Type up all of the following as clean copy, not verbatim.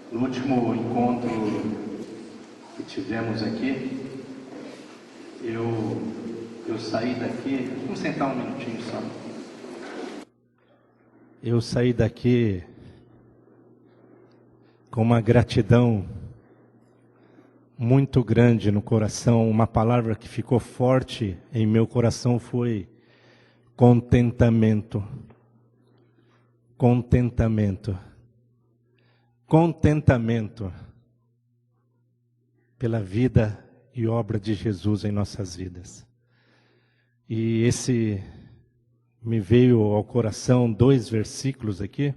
No último encontro que tivemos aqui, eu saí daqui, vamos sentar um minutinho só. Eu saí daqui com uma gratidão muito grande no coração. Uma palavra que ficou forte em meu coração foi contentamento. Contentamento. Contentamento pela vida e obra de Jesus em nossas vidas. E esse me veio ao coração 2 versículos aqui,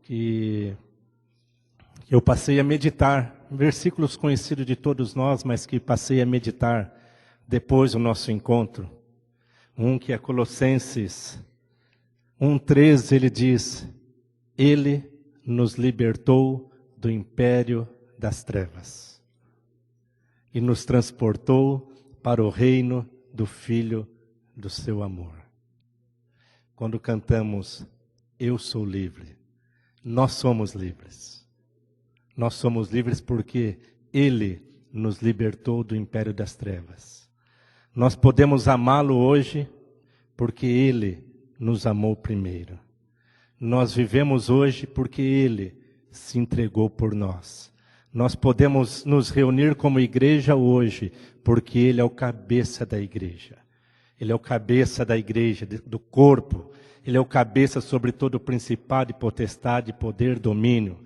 que eu passei a meditar, versículos conhecidos de todos nós, mas que passei a meditar depois do nosso encontro. Um que é Colossenses 1:13, ele diz: Ele nos libertou do império das trevas e nos transportou para o reino do Filho do seu amor. Quando cantamos, eu sou livre, nós somos livres. Nós somos livres porque Ele nos libertou do império das trevas. Nós podemos amá-lo hoje porque Ele nos amou primeiro. Nós vivemos hoje porque Ele se entregou por nós. Nós podemos nos reunir como igreja hoje porque Ele é o cabeça da igreja. Ele é o cabeça da igreja, do corpo. Ele é o cabeça sobre todo o principado e potestade, poder, domínio.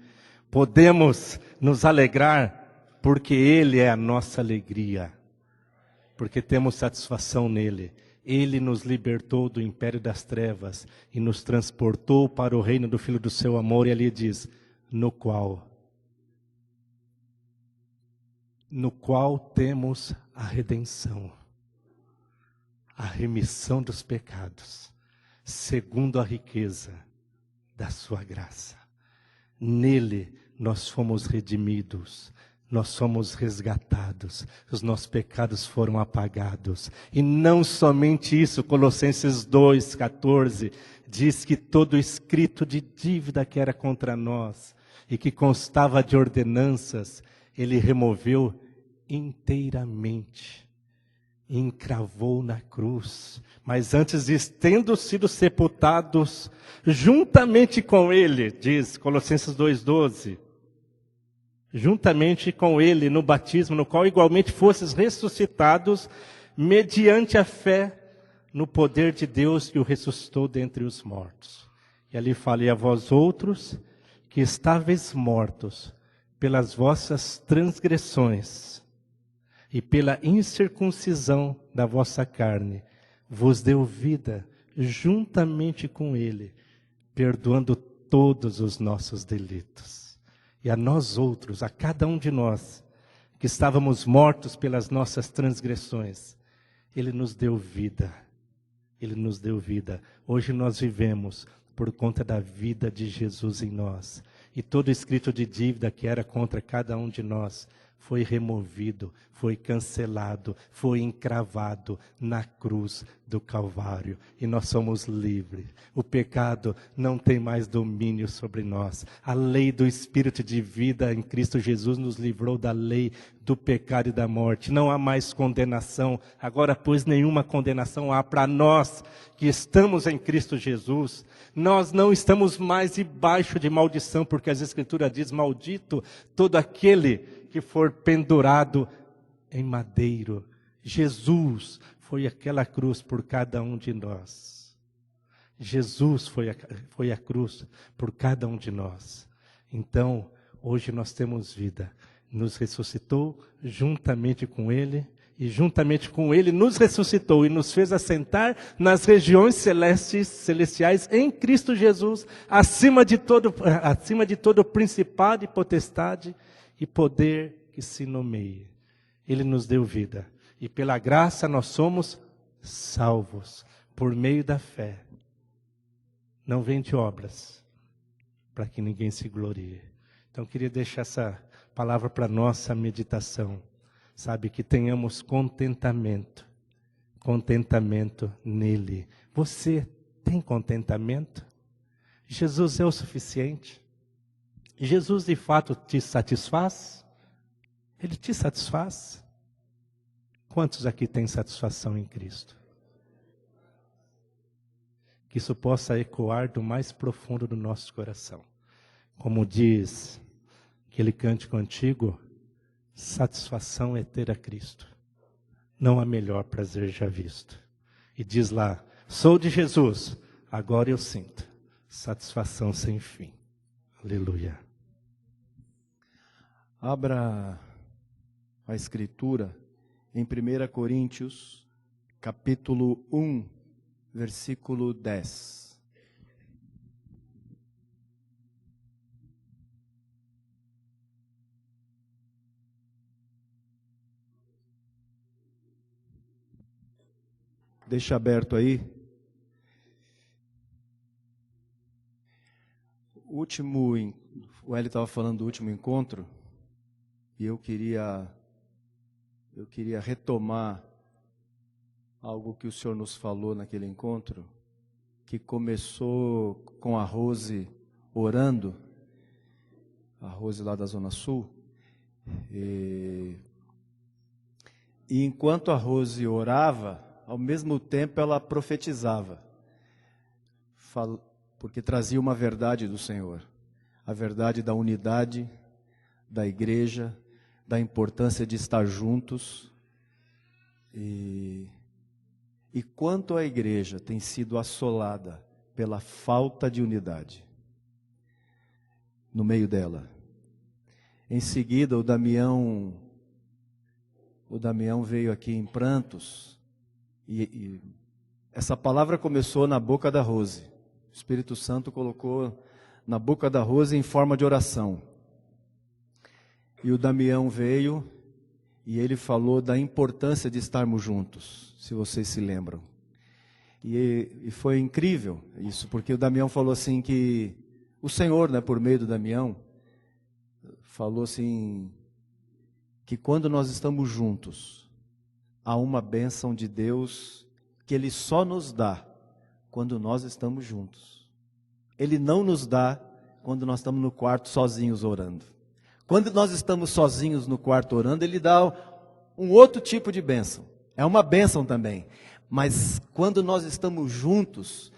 Podemos nos alegrar porque Ele é a nossa alegria. Porque temos satisfação nele. Ele nos libertou do império das trevas e nos transportou para o reino do Filho do seu amor. E ali diz, no qual temos a redenção, a remissão dos pecados, segundo a riqueza da sua graça. Nele nós fomos redimidos. Nós somos resgatados, os nossos pecados foram apagados. E não somente isso, Colossenses 2:14 diz que todo escrito de dívida que era contra nós e que constava de ordenanças, Ele removeu inteiramente, e encravou na cruz. Mas antes disso, tendo sido sepultados juntamente com Ele, diz Colossenses 2:12, juntamente com Ele no batismo, no qual igualmente fostes ressuscitados, mediante a fé no poder de Deus que o ressuscitou dentre os mortos. E ali falei a vós outros, que estáveis mortos pelas vossas transgressões, e pela incircuncisão da vossa carne, vos deu vida juntamente com Ele, perdoando todos os nossos delitos. E a nós outros, a cada um de nós, que estávamos mortos pelas nossas transgressões, Ele nos deu vida. Ele nos deu vida. Hoje nós vivemos por conta da vida de Jesus em nós. E todo escrito de dívida que era contra cada um de nós foi removido, foi cancelado, foi encravado na cruz do Calvário. E nós somos livres. O pecado não tem mais domínio sobre nós. A lei do Espírito de vida em Cristo Jesus nos livrou da lei do pecado e da morte. Não há mais condenação. Agora, pois, nenhuma condenação há para nós que estamos em Cristo Jesus. Nós não estamos mais debaixo de maldição, porque as Escrituras diz, maldito todo aquele que for pendurado em madeiro. Jesus foi aquela cruz por cada um de nós. Jesus foi a cruz por cada um de nós. Então, hoje nós temos vida. Nos ressuscitou juntamente com Ele, e juntamente com Ele nos ressuscitou e nos fez assentar nas regiões celestiais em Cristo Jesus, acima de todo principado e potestade e poder que se nomeia. Ele nos deu vida. E pela graça nós somos salvos por meio da fé. Não vem de obras, para que ninguém se glorie. Então eu queria deixar essa palavra para nossa meditação. Sabe, que tenhamos contentamento nele. Você tem contentamento? Jesus é o suficiente. Jesus de fato te satisfaz? Ele te satisfaz? Quantos aqui têm satisfação em Cristo? Que isso possa ecoar do mais profundo do nosso coração. Como diz aquele cântico antigo, satisfação é ter a Cristo. Não há melhor prazer já visto. E diz lá, sou de Jesus, agora eu sinto satisfação sem fim. Aleluia. Abra a Escritura em 1 Coríntios, capítulo 1, versículo 10. Deixa aberto aí. O Hélio estava falando do último encontro, e eu queria retomar algo que o Senhor nos falou naquele encontro, que começou com a Rose orando, a Rose lá da Zona Sul, e enquanto a Rose orava, ao mesmo tempo ela profetizava, porque trazia uma verdade do Senhor, a verdade da unidade da igreja, da importância de estar juntos. E quanto a igreja tem sido assolada pela falta de unidade no meio dela. Em seguida, o Damião veio aqui em prantos, e essa palavra começou na boca da Rose. O Espírito Santo colocou na boca da Rose em forma de oração. E o Damião veio e ele falou da importância de estarmos juntos, se vocês se lembram. E foi incrível isso, porque o Damião falou assim que o Senhor, né, por meio do Damião, falou assim que quando nós estamos juntos, há uma bênção de Deus que Ele só nos dá quando nós estamos juntos. Ele não nos dá quando nós estamos no quarto sozinhos orando. Quando nós estamos sozinhos no quarto orando, Ele dá um outro tipo de bênção. É uma bênção também. Mas quando nós estamos juntos,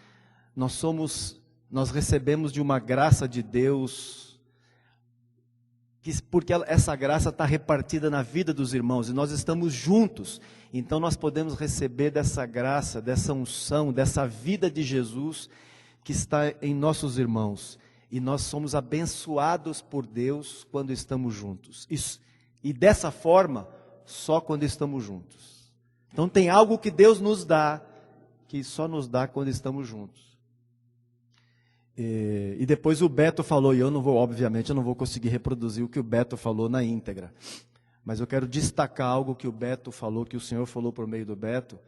nós recebemos de uma graça de Deus, porque essa graça está repartida na vida dos irmãos, e nós estamos juntos. Então nós podemos receber dessa graça, dessa unção, dessa vida de Jesus que está em nossos irmãos. E nós somos abençoados por Deus quando estamos juntos. E dessa forma, só quando estamos juntos. Então tem algo que Deus nos dá, que só nos dá quando estamos juntos. E depois o Beto falou, e obviamente eu não vou conseguir reproduzir o que o Beto falou na íntegra. Mas eu quero destacar algo que o Beto falou, que o Senhor falou por meio do Beto,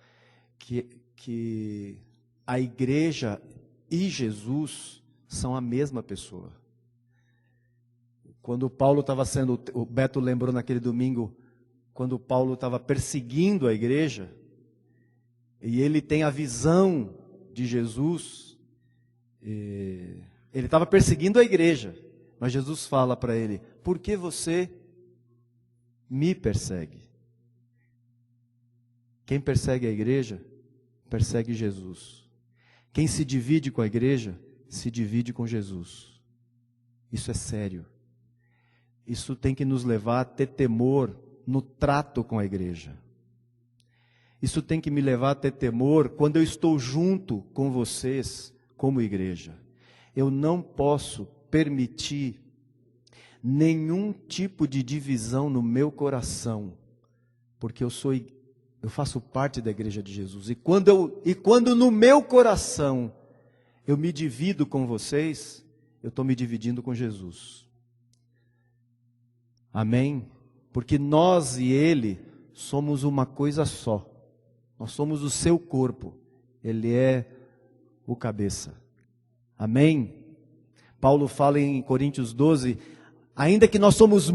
que a igreja e Jesus são a mesma pessoa. Quando Paulo estava o Beto lembrou naquele domingo, quando Paulo estava perseguindo a igreja, e ele tem a visão de Jesus, ele estava perseguindo a igreja, mas Jesus fala para ele, por que você me persegue? Quem persegue a igreja, persegue Jesus. Quem se divide com a igreja, se divide com Jesus. Isso é sério. Isso tem que nos levar a ter temor no trato com a igreja. Isso tem que me levar a ter temor quando eu estou junto com vocês como igreja. Eu não posso permitir nenhum tipo de divisão no meu coração, porque eu faço parte da igreja de Jesus. E quando no meu coração eu me divido com vocês, eu estou me dividindo com Jesus. Amém? Porque nós e Ele somos uma coisa só. Nós somos o seu corpo. Ele é o cabeça. Amém? Paulo fala em Coríntios 12, ainda que nós somos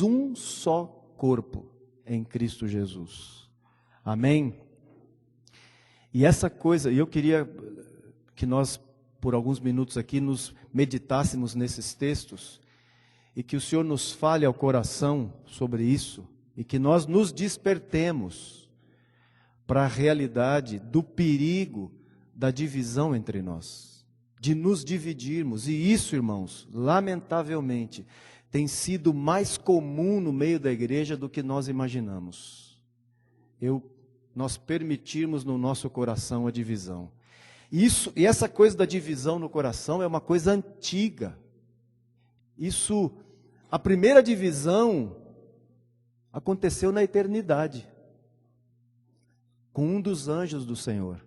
um só corpo em Cristo Jesus. Amém? E essa coisa, eu queria que nós por alguns minutos aqui, nos meditássemos nesses textos, e que o Senhor nos fale ao coração sobre isso, e que nós nos despertemos para a realidade do perigo da divisão entre nós, de nos dividirmos. E isso, irmãos, lamentavelmente, tem sido mais comum no meio da igreja do que nós imaginamos. Nós permitirmos no nosso coração a divisão. E essa coisa da divisão no coração é uma coisa antiga. A primeira divisão aconteceu na eternidade, com um dos anjos do Senhor.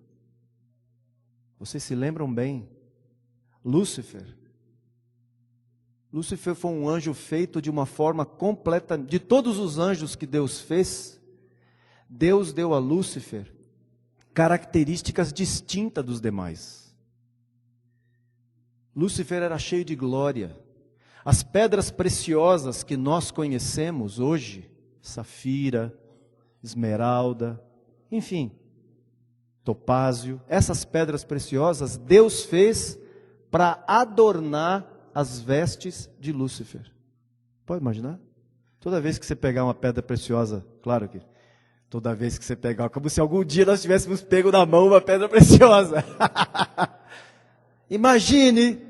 Vocês se lembram bem? Lúcifer. Lúcifer foi um anjo feito de uma forma completa. De todos os anjos que Deus fez, Deus deu a Lúcifer características distintas dos demais. Lúcifer era cheio de glória. As pedras preciosas que nós conhecemos hoje, safira, esmeralda, enfim, topázio, essas pedras preciosas, Deus fez para adornar as vestes de Lúcifer. Pode imaginar? Toda vez que você pegar uma pedra preciosa, claro que toda vez que você pegar, como se algum dia nós tivéssemos pego na mão uma pedra preciosa. Imagine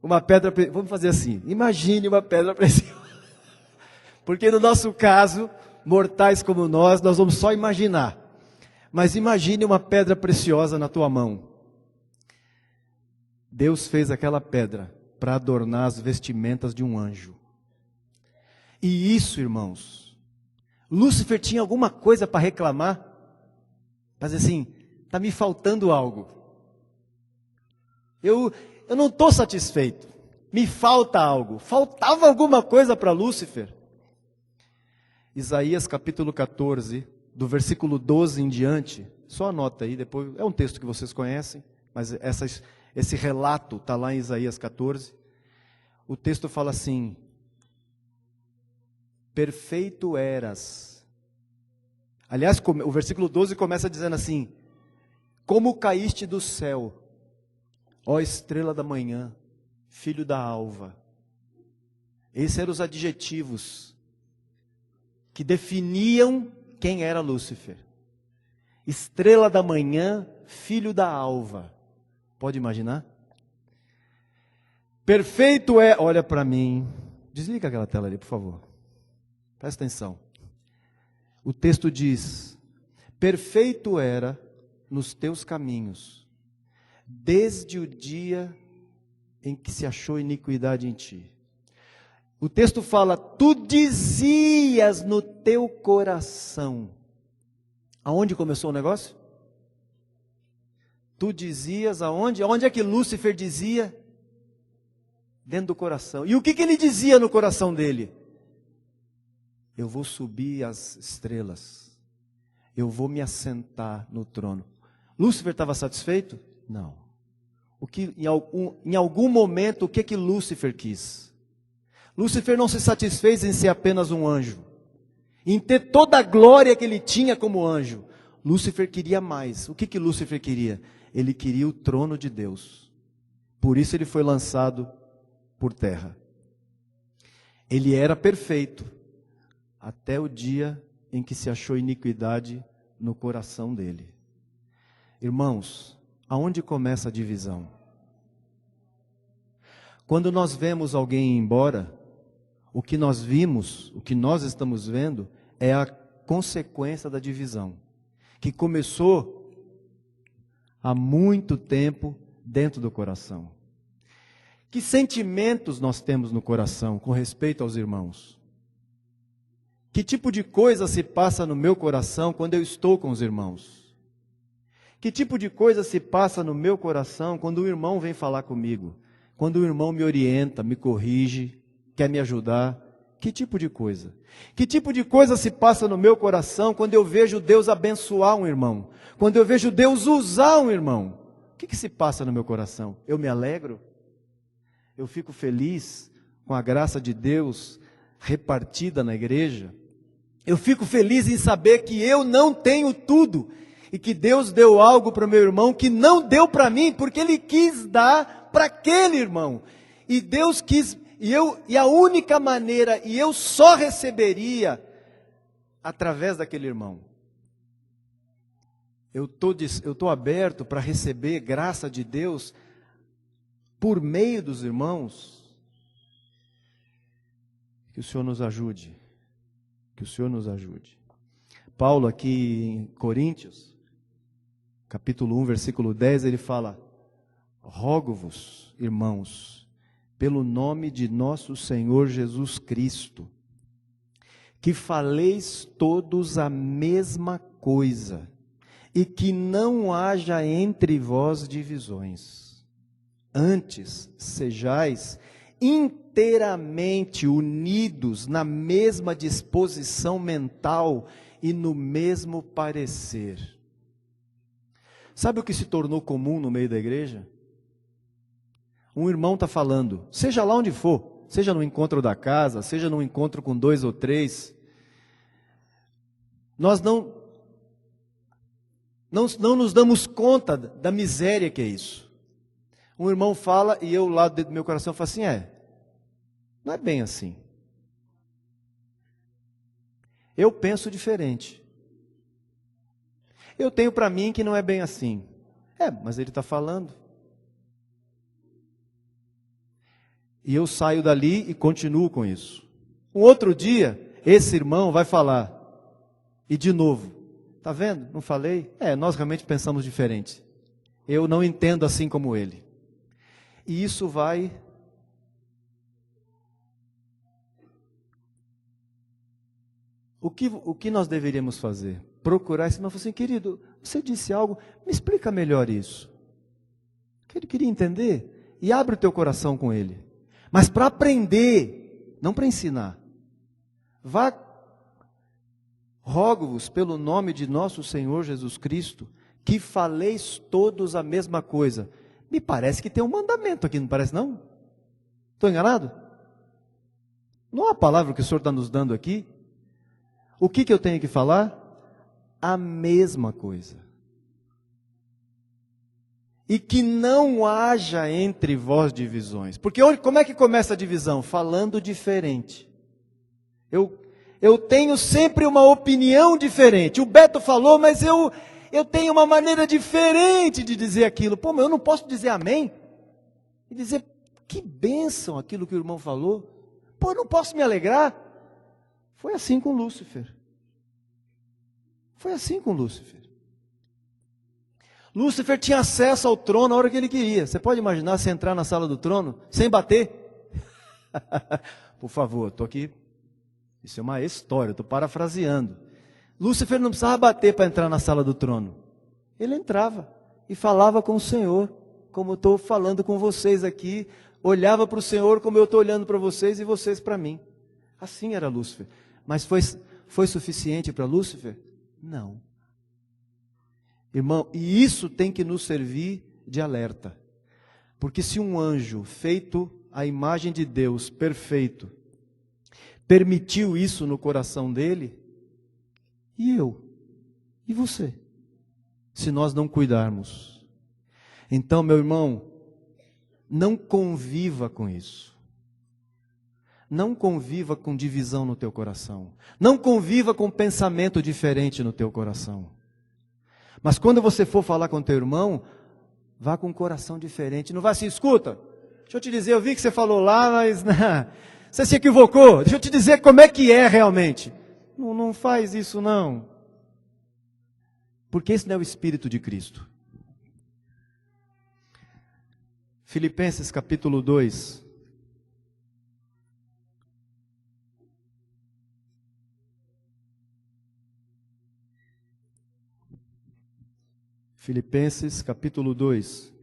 uma pedra, vamos fazer assim, imagine uma pedra preciosa. Porque no nosso caso, mortais como nós vamos só imaginar. Mas imagine uma pedra preciosa na tua mão. Deus fez aquela pedra para adornar as vestimentas de um anjo. E isso, irmãos, Lúcifer tinha alguma coisa para reclamar? Para dizer assim, está me faltando algo. Eu não estou satisfeito. Me falta algo. Faltava alguma coisa para Lúcifer. Isaías capítulo 14, do versículo 12 em diante. Só anota aí, depois. É um texto que vocês conhecem, mas esse relato está lá em Isaías 14. O texto fala assim: perfeito eras. Aliás, o versículo 12 começa dizendo assim: como caíste do céu, ó estrela da manhã, filho da alva. Esses eram os adjetivos que definiam quem era Lúcifer. Estrela da manhã, filho da alva. Pode imaginar? Perfeito é, olha para mim. Desliga aquela tela ali, por favor. Presta atenção. O texto diz: perfeito era nos teus caminhos, desde o dia em que se achou iniquidade em ti. O texto fala: tu dizias no teu coração. Aonde começou o negócio? Tu dizias aonde? Aonde é que Lúcifer dizia? Dentro do coração. E o que ele dizia no coração dele? Eu vou subir as estrelas. Eu vou me assentar no trono. Lúcifer estava satisfeito? Não. Em algum momento, o que Lúcifer quis? Lúcifer não se satisfez em ser apenas um anjo, em ter toda a glória que ele tinha como anjo. Lúcifer queria mais. O que Lúcifer queria? Ele queria o trono de Deus. Por isso ele foi lançado por terra. Ele era perfeito, até o dia em que se achou iniquidade no coração dele. Irmãos, aonde começa a divisão? Quando nós vemos alguém ir embora, o que nós vimos, o que nós estamos vendo, é a consequência da divisão, que começou há muito tempo dentro do coração. Que sentimentos nós temos no coração com respeito aos irmãos? Que tipo de coisa se passa no meu coração quando eu estou com os irmãos? Que tipo de coisa se passa no meu coração quando o irmão vem falar comigo? Quando o irmão me orienta, me corrige, quer me ajudar? Que tipo de coisa? Que tipo de coisa se passa no meu coração quando eu vejo Deus abençoar um irmão? Quando eu vejo Deus usar um irmão? O que se passa no meu coração? Eu me alegro? Eu fico feliz com a graça de Deus repartida na igreja? Eu fico feliz em saber que eu não tenho tudo E que Deus deu algo para o meu irmão que não deu para mim, porque Ele quis dar para aquele irmão. E Deus quis, e a única maneira, e eu só receberia através daquele irmão. Eu estou aberto para receber graça de Deus por meio dos irmãos. Que o Senhor nos ajude. Que o Senhor nos ajude. Paulo aqui em Coríntios, capítulo 1, versículo 10, ele fala: rogo-vos, irmãos, pelo nome de nosso Senhor Jesus Cristo, que faleis todos a mesma coisa, e que não haja entre vós divisões. Antes, sejais inteiramente unidos na mesma disposição mental e no mesmo parecer. Sabe o que se tornou comum no meio da igreja? Um irmão está falando, seja lá onde for, seja no encontro da casa, seja no encontro com 2 ou 3, nós não nos damos conta da miséria que é isso. Um irmão fala e eu lá dentro do meu coração falo assim, não é bem assim. Eu penso diferente. Eu tenho para mim que não é bem assim. Mas ele está falando. E eu saio dali e continuo com isso. Um outro dia, esse irmão vai falar. E de novo, está vendo? Não falei? Nós realmente pensamos diferente. Eu não entendo assim como ele. E isso vai... O que nós deveríamos fazer? Procurar esse irmão e falar assim, querido, você disse algo, me explica melhor isso. Ele queria entender. E abre o teu coração com ele. Mas para aprender, não para ensinar. Rogo-vos pelo nome de nosso Senhor Jesus Cristo, que faleis todos a mesma coisa. Me parece que tem um mandamento aqui, não parece não? Estou enganado? Não é a palavra que o Senhor está nos dando aqui? O que eu tenho que falar? A mesma coisa. E que não haja entre vós divisões. Porque como é que começa a divisão? Falando diferente. Eu tenho sempre uma opinião diferente. O Beto falou, mas eu tenho uma maneira diferente de dizer aquilo. Mas eu não posso dizer amém? E dizer, que bênção aquilo que o irmão falou. Eu não posso me alegrar? Foi assim com Lúcifer. Foi assim com Lúcifer. Lúcifer tinha acesso ao trono a hora que ele queria. Você pode imaginar se entrar na sala do trono sem bater? Por favor, estou aqui. Isso é uma história, estou parafraseando. Lúcifer não precisava bater para entrar na sala do trono. Ele entrava e falava com o Senhor, como eu estou falando com vocês aqui. Olhava para o Senhor como eu estou olhando para vocês e vocês para mim. Assim era Lúcifer. Mas foi suficiente para Lúcifer? Não. Irmão, e isso tem que nos servir de alerta. Porque se um anjo feito à imagem de Deus, perfeito, permitiu isso no coração dele, e eu? E você? Se nós não cuidarmos. Então, meu irmão, não conviva com isso. Não conviva com divisão no teu coração. Não conviva com pensamento diferente no teu coração. Mas quando você for falar com teu irmão, vá com um coração diferente. Não vá assim, escuta, deixa eu te dizer, eu vi que você falou lá, mas você se equivocou. Deixa eu te dizer como é que é realmente. Não faz isso não. Porque esse não é o Espírito de Cristo. Filipenses capítulo 2. Filipenses capítulo 2,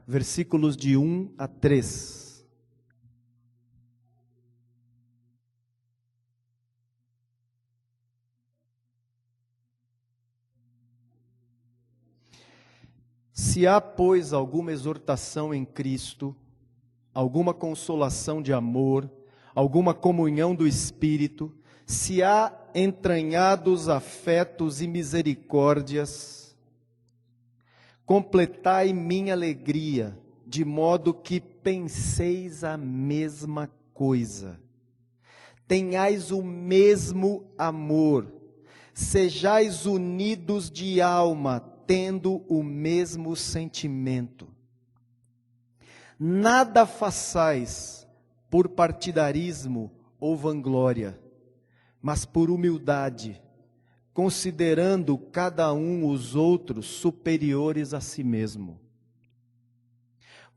versículos de 1 a 3. Se há, pois, alguma exortação em Cristo, alguma consolação de amor, alguma comunhão do Espírito, se há entranhados afetos e misericórdias, completai minha alegria, de modo que penseis a mesma coisa, tenhais o mesmo amor, sejais unidos de alma, tendo o mesmo sentimento. Nada façais por partidarismo ou vanglória, mas por humildade, considerando cada um os outros superiores a si mesmo.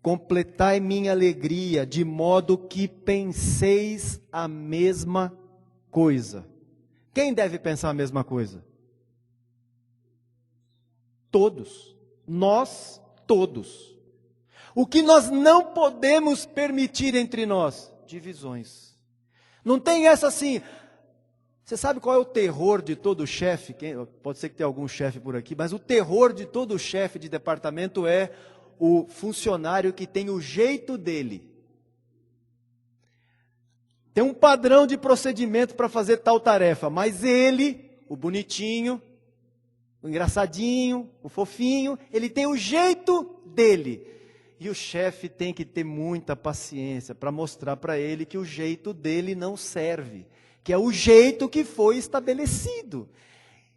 Completai minha alegria, de modo que penseis a mesma coisa. Quem deve pensar a mesma coisa? Todos. Nós todos. O que nós não podemos permitir entre nós? Divisões. Não tem essa assim. Você sabe qual é o terror de todo chefe? Pode ser que tenha algum chefe por aqui, mas o terror de todo chefe de departamento é o funcionário que tem o jeito dele. Tem um padrão de procedimento para fazer tal tarefa, mas ele, o bonitinho, o engraçadinho, o fofinho, ele tem o jeito dele. E o chefe tem que ter muita paciência para mostrar para ele que o jeito dele não serve, que é o jeito que foi estabelecido.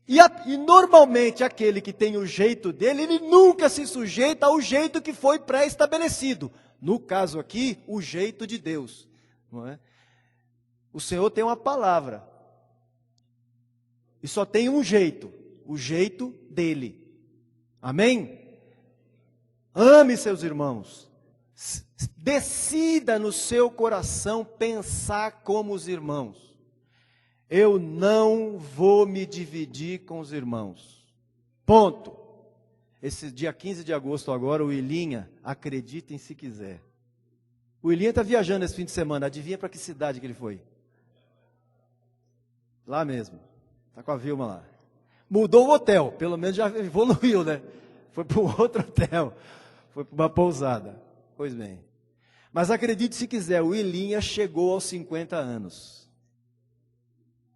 E normalmente aquele que tem o jeito dele, ele nunca se sujeita ao jeito que foi pré-estabelecido. No caso aqui, o jeito de Deus. Não é? O Senhor tem uma palavra. E só tem um jeito. O jeito dele. Amém? Ame seus irmãos. Decida no seu coração pensar como os irmãos. Eu não vou me dividir com os irmãos. Ponto. Esse dia 15 de agosto agora, o Ilinha, acreditem se quiser. O Ilinha está viajando esse fim de semana. Adivinha para que cidade que ele foi? Lá mesmo. Está com a Vilma lá. Mudou o hotel. Pelo menos já evoluiu, né? Foi para um outro hotel. Foi para uma pousada. Pois bem. Mas acredite se quiser, o Ilinha chegou aos 50 anos.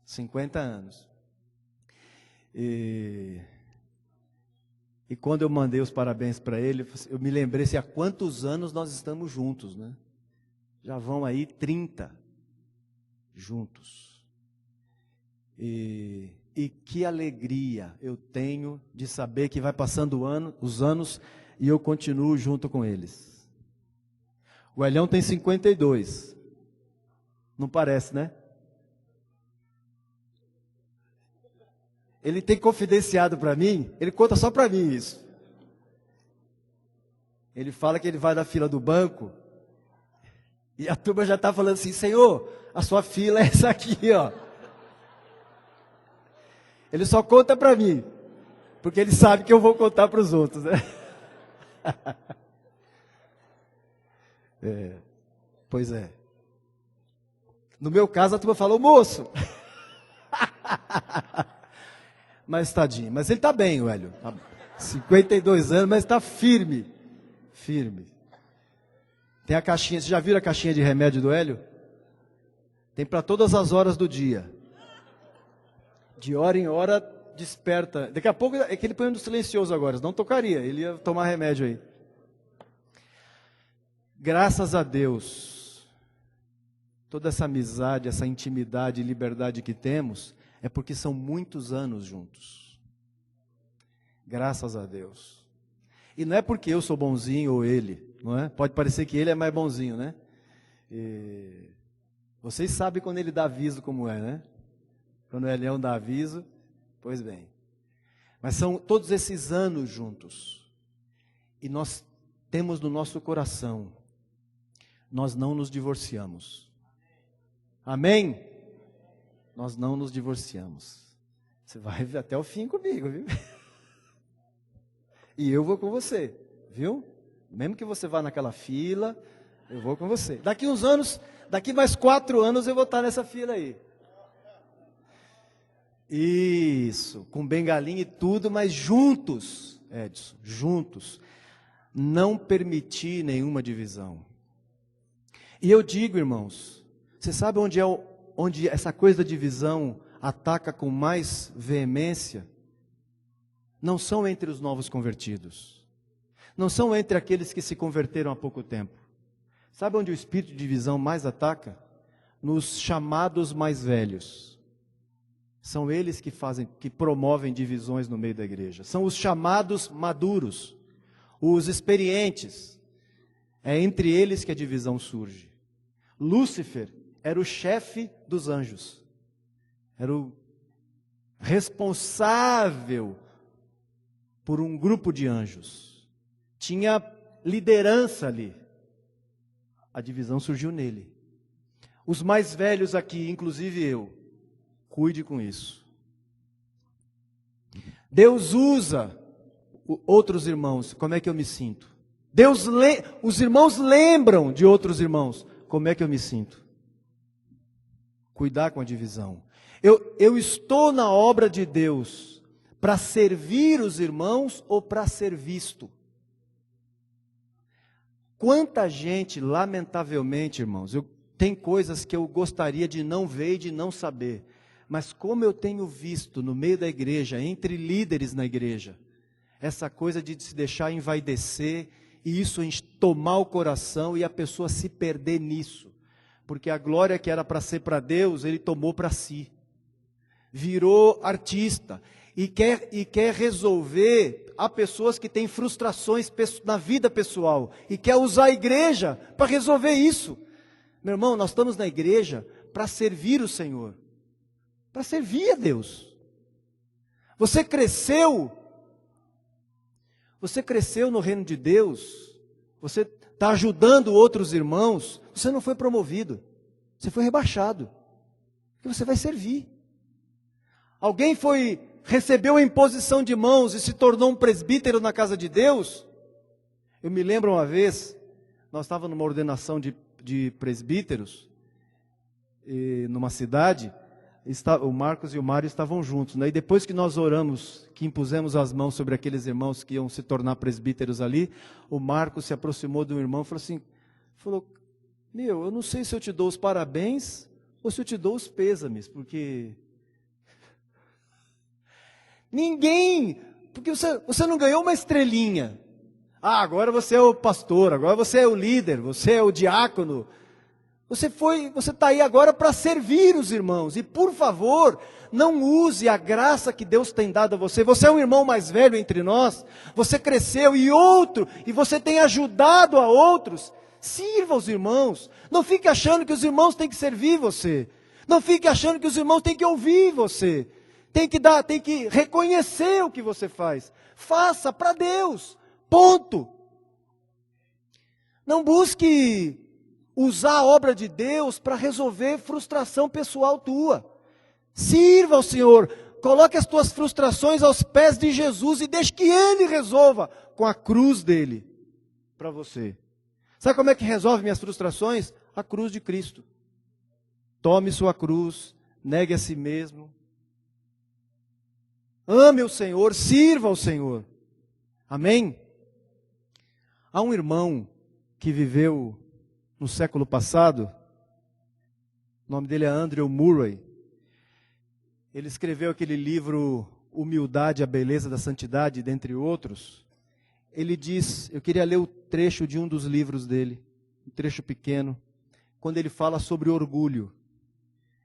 50 anos. E quando eu mandei os parabéns para ele, eu me lembrei há quantos anos nós estamos juntos, né? Já vão aí 30 juntos. E que alegria eu tenho de saber que vai passando os anos e eu continuo junto com eles. O Elhão tem 52. Não parece, né? Ele tem confidenciado para mim, ele conta só para mim isso. Ele fala que ele vai na fila do banco, e a turma já está falando assim, Senhor, a sua fila é essa aqui, ó. Ele só conta para mim, porque ele sabe que eu vou contar para os outros, né? Pois é. No meu caso, a turma falou, moço... Mas tadinho, mas ele está bem, o Hélio. 52 anos, mas está firme. Firme. Tem a caixinha, vocês já viram a caixinha de remédio do Hélio? Tem para todas as horas do dia. De hora em hora, desperta. Daqui a pouco, é que ele põe no silencioso agora, não tocaria, ele ia tomar remédio aí. Graças a Deus, toda essa amizade, essa intimidade e liberdade que temos, é porque são muitos anos juntos. Graças a Deus. E não é porque eu sou bonzinho ou ele, não é? Pode parecer que ele é mais bonzinho, né? Vocês sabem quando ele dá aviso como é, né? Quando o Elião dá aviso, pois bem. Mas são todos esses anos juntos. E nós temos no nosso coração, nós não nos divorciamos. Amém? Nós não nos divorciamos. Você vai até o fim comigo, viu? E eu vou com você, viu? Mesmo que você vá naquela fila, eu vou com você. Daqui uns anos, daqui mais 4 anos eu vou estar nessa fila aí. Isso, com bengalinha e tudo, mas juntos, Edson, juntos. Não permitir nenhuma divisão. E eu digo, irmãos, você sabe onde é onde essa coisa da divisão ataca com mais veemência, não são entre os novos convertidos. Não são entre aqueles que se converteram há pouco tempo. Sabe onde o espírito de divisão mais ataca? Nos chamados mais velhos. São eles que promovem divisões no meio da igreja. São os chamados maduros, os experientes. É entre eles que a divisão surge. Lúcifer era o chefe dos anjos. Era o responsável por um grupo de anjos. Tinha liderança ali. A divisão surgiu nele. Os mais velhos aqui, inclusive eu, cuide com isso. Deus usa outros irmãos. Como é que eu me sinto? Os irmãos lembram de outros irmãos. Como é que eu me sinto? Cuidar com a divisão. Eu estou na obra de Deus para servir os irmãos ou para ser visto? Quanta gente, lamentavelmente, irmãos, tem coisas que eu gostaria de não ver e de não saber, mas como eu tenho visto no meio da igreja, entre líderes na igreja, essa coisa de se deixar envaidecer, e isso tomar o coração e a pessoa se perder nisso, porque a glória que era para ser para Deus, ele tomou para si, virou artista, e quer resolver. Há pessoas que têm frustrações na vida pessoal e quer usar a igreja para resolver isso. Meu irmão, nós estamos na igreja para servir o Senhor, para servir a Deus. Você cresceu no reino de Deus, você está ajudando outros irmãos, você não foi promovido, você foi rebaixado, porque você vai servir. Alguém recebeu a imposição de mãos e se tornou um presbítero na casa de Deus. Eu me lembro uma vez, nós estávamos numa ordenação de presbíteros, numa cidade, o Marcos e o Mário estavam juntos, né? E depois que nós oramos, que impusemos as mãos sobre aqueles irmãos que iam se tornar presbíteros ali, o Marcos se aproximou de um irmão e falou, eu não sei se eu te dou os parabéns ou se eu te dou os pêsames, porque porque você não ganhou uma estrelinha. Agora você é o pastor, agora você é o líder, você é o diácono. Você está aí agora para servir os irmãos. E por favor, não use a graça que Deus tem dado a você. Você é um irmão mais velho entre nós. Você cresceu e você tem ajudado a outros. Sirva os irmãos. Não fique achando que os irmãos têm que servir você. Não fique achando que os irmãos têm que ouvir você. Tem que reconhecer o que você faz. Faça para Deus. Ponto. Não busque usar a obra de Deus para resolver frustração pessoal tua. Sirva ao Senhor. Coloque as tuas frustrações aos pés de Jesus e deixe que Ele resolva com a cruz dele para você. Sabe como é que resolve minhas frustrações? A cruz de Cristo. Tome sua cruz, negue a si mesmo. Ame o Senhor, sirva ao Senhor. Amém? Há um irmão que viveu no século passado, o nome dele é Andrew Murray. Ele escreveu aquele livro Humildade, a Beleza da Santidade, dentre outros. Ele diz, eu queria ler o trecho de um dos livros dele, um trecho pequeno, quando ele fala sobre orgulho.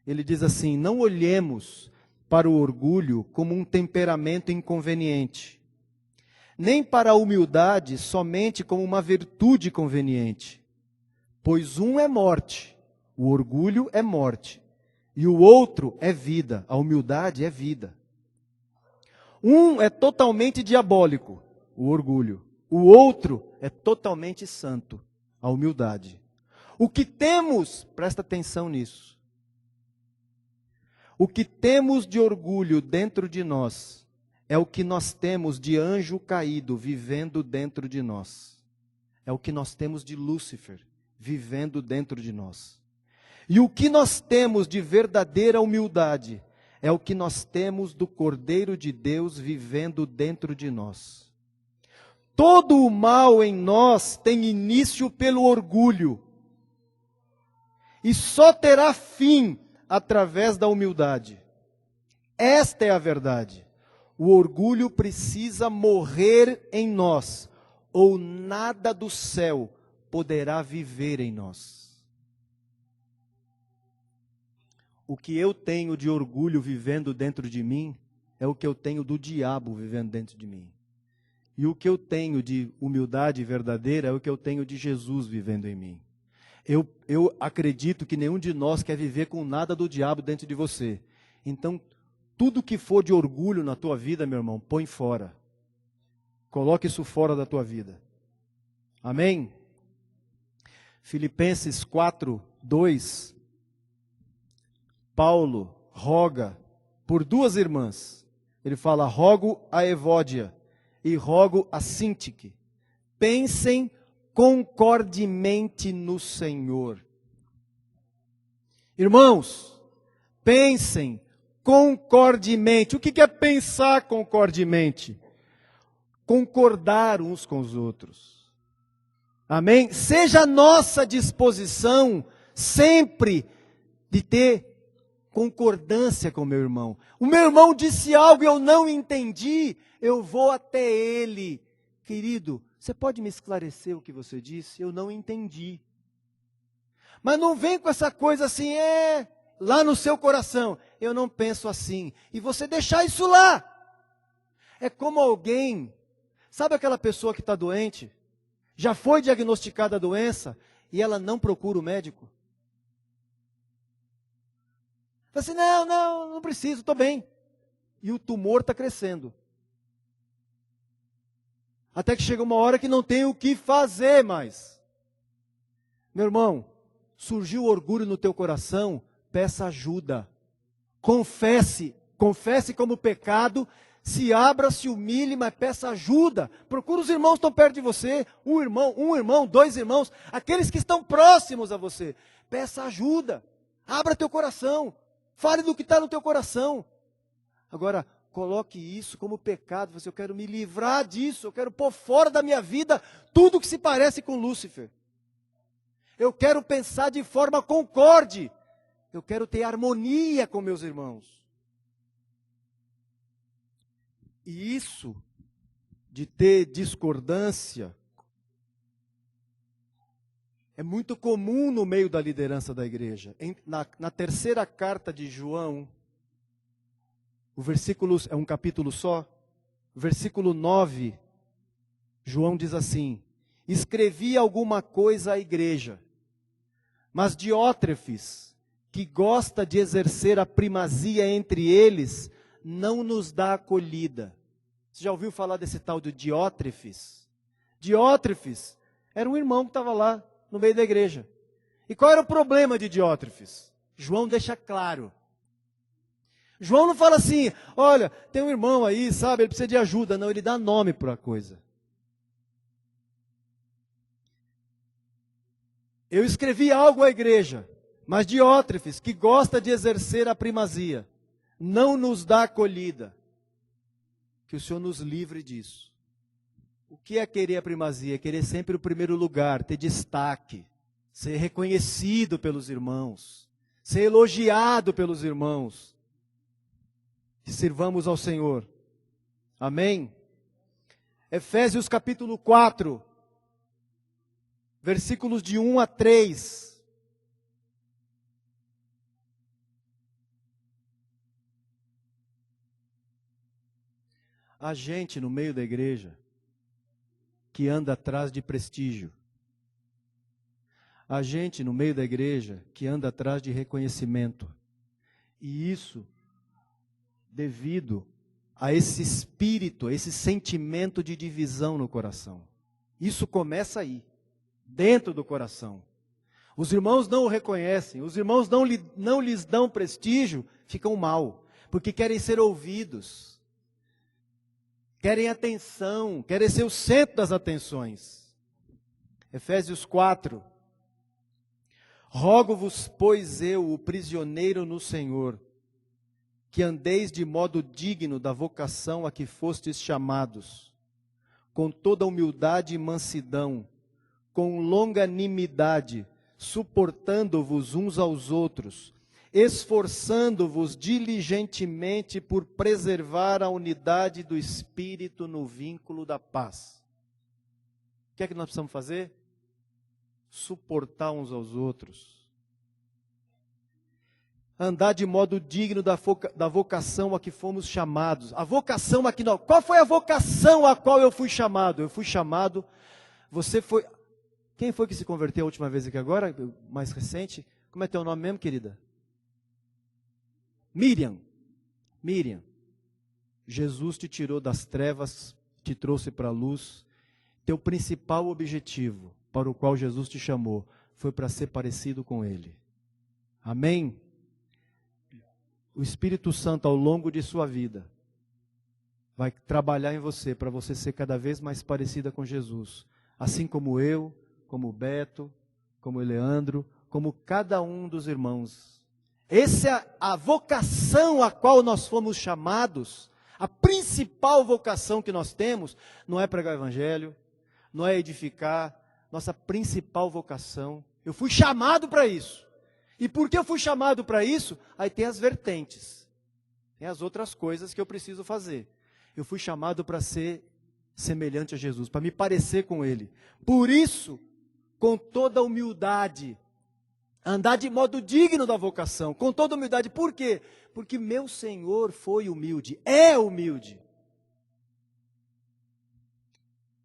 Ele diz assim, não olhemos para o orgulho como um temperamento inconveniente, nem para a humildade somente como uma virtude conveniente, pois um é morte, o orgulho é morte, e o outro é vida, a humildade é vida. Um é totalmente diabólico, o orgulho, o outro é totalmente santo, a humildade. O que temos, presta atenção nisso, o que temos de orgulho dentro de nós é o que nós temos de anjo caído vivendo dentro de nós. É o que nós temos de Lúcifer vivendo dentro de nós. E o que nós temos de verdadeira humildade é o que nós temos do Cordeiro de Deus vivendo dentro de nós. Todo o mal em nós tem início pelo orgulho. E só terá fim através da humildade. Esta é a verdade. O orgulho precisa morrer em nós, ou nada do céu poderá viver em nós. O que eu tenho de orgulho vivendo dentro de mim é o que eu tenho do diabo vivendo dentro de mim. E o que eu tenho de humildade verdadeira é o que eu tenho de Jesus vivendo em mim. Eu acredito que nenhum de nós quer viver com nada do diabo dentro de você. Então, tudo que for de orgulho na tua vida, meu irmão, põe fora. Coloque isso fora da tua vida. Amém? Filipenses 4:2. Paulo roga por duas irmãs. Ele fala: rogo a Evódia e rogo a Sintique. Pensem concordemente no Senhor. Irmãos, pensem concordemente. O que é pensar concordemente? Concordar uns com os outros. Amém? Seja a nossa disposição sempre de ter concordância com o meu irmão. O meu irmão disse algo e eu não entendi, eu vou até ele. Querido, você pode me esclarecer o que você disse? Eu não entendi. Mas não vem com essa coisa assim, lá no seu coração. Eu não penso assim. E você deixar isso lá. É como alguém, sabe aquela pessoa que está doente? Já foi diagnosticada a doença e ela não procura o médico? Fala assim, não preciso, estou bem. E o tumor está crescendo. Até que chega uma hora que não tem o que fazer mais. Meu irmão, surgiu orgulho no teu coração, peça ajuda. Confesse como pecado, se abra, se humilhe, mas peça ajuda. Procura os irmãos que estão perto de você, um irmão, dois irmãos, aqueles que estão próximos a você. Peça ajuda, abra teu coração, fale do que está no teu coração. Agora, coloque isso como pecado. Eu quero me livrar disso. Eu quero pôr fora da minha vida tudo que se parece com Lúcifer. Eu quero pensar de forma concorde. Eu quero ter harmonia com meus irmãos. E isso de ter discordância é muito comum no meio da liderança da igreja. Na terceira carta de João, o versículo é um capítulo só, versículo 9, João diz assim: escrevi alguma coisa à igreja, mas Diótrefes, que gosta de exercer a primazia entre eles, não nos dá acolhida. Você já ouviu falar desse tal de Diótrefes? Diótrefes era um irmão que estava lá no meio da igreja. E qual era o problema de Diótrefes? João deixa claro. João não fala assim, olha, tem um irmão aí, sabe, ele precisa de ajuda. Não, ele dá nome para a coisa. Eu escrevi algo à igreja, mas Diótrefes, que gosta de exercer a primazia, não nos dá acolhida. Que o Senhor nos livre disso. O que é querer a primazia? É querer sempre o primeiro lugar, ter destaque, ser reconhecido pelos irmãos, ser elogiado pelos irmãos. Que sirvamos ao Senhor. Amém? Efésios capítulo 4, versículos de 1 a 3. Há gente no meio da igreja que anda atrás de prestígio. Há gente no meio da igreja que anda atrás de reconhecimento. E isso devido a esse espírito, a esse sentimento de divisão no coração. Isso começa aí, dentro do coração. Os irmãos não o reconhecem, os irmãos não lhes dão prestígio, ficam mal, porque querem ser ouvidos, querem atenção, querem ser o centro das atenções. Efésios 4. Rogo-vos, pois eu, o prisioneiro no Senhor, que andeis de modo digno da vocação a que fostes chamados, com toda humildade e mansidão, com longanimidade, suportando-vos uns aos outros, esforçando-vos diligentemente por preservar a unidade do Espírito no vínculo da paz. O que é que nós precisamos fazer? Suportar uns aos outros. Andar de modo digno da vocação a que fomos chamados. A vocação a que nós... Qual foi a vocação a qual eu fui chamado? Eu fui chamado... Você foi... Quem foi que se converteu a última vez aqui agora? Mais recente? Como é teu nome mesmo, querida? Miriam. Miriam. Jesus te tirou das trevas, te trouxe para a luz. Teu principal objetivo, para o qual Jesus te chamou, foi para ser parecido com Ele. Amém? O Espírito Santo, ao longo de sua vida, vai trabalhar em você, para você ser cada vez mais parecida com Jesus. Assim como eu, como o Beto, como o Leandro, como cada um dos irmãos. Essa é a vocação a qual nós fomos chamados. A principal vocação que nós temos não é pregar o Evangelho, não é edificar. Nossa principal vocação, eu fui chamado para isso. E porque eu fui chamado para isso, aí tem as vertentes. Tem as outras coisas que eu preciso fazer. Eu fui chamado para ser semelhante a Jesus, para me parecer com Ele. Por isso, com toda humildade, andar de modo digno da vocação, com toda humildade. Por quê? Porque meu Senhor foi humilde, é humilde.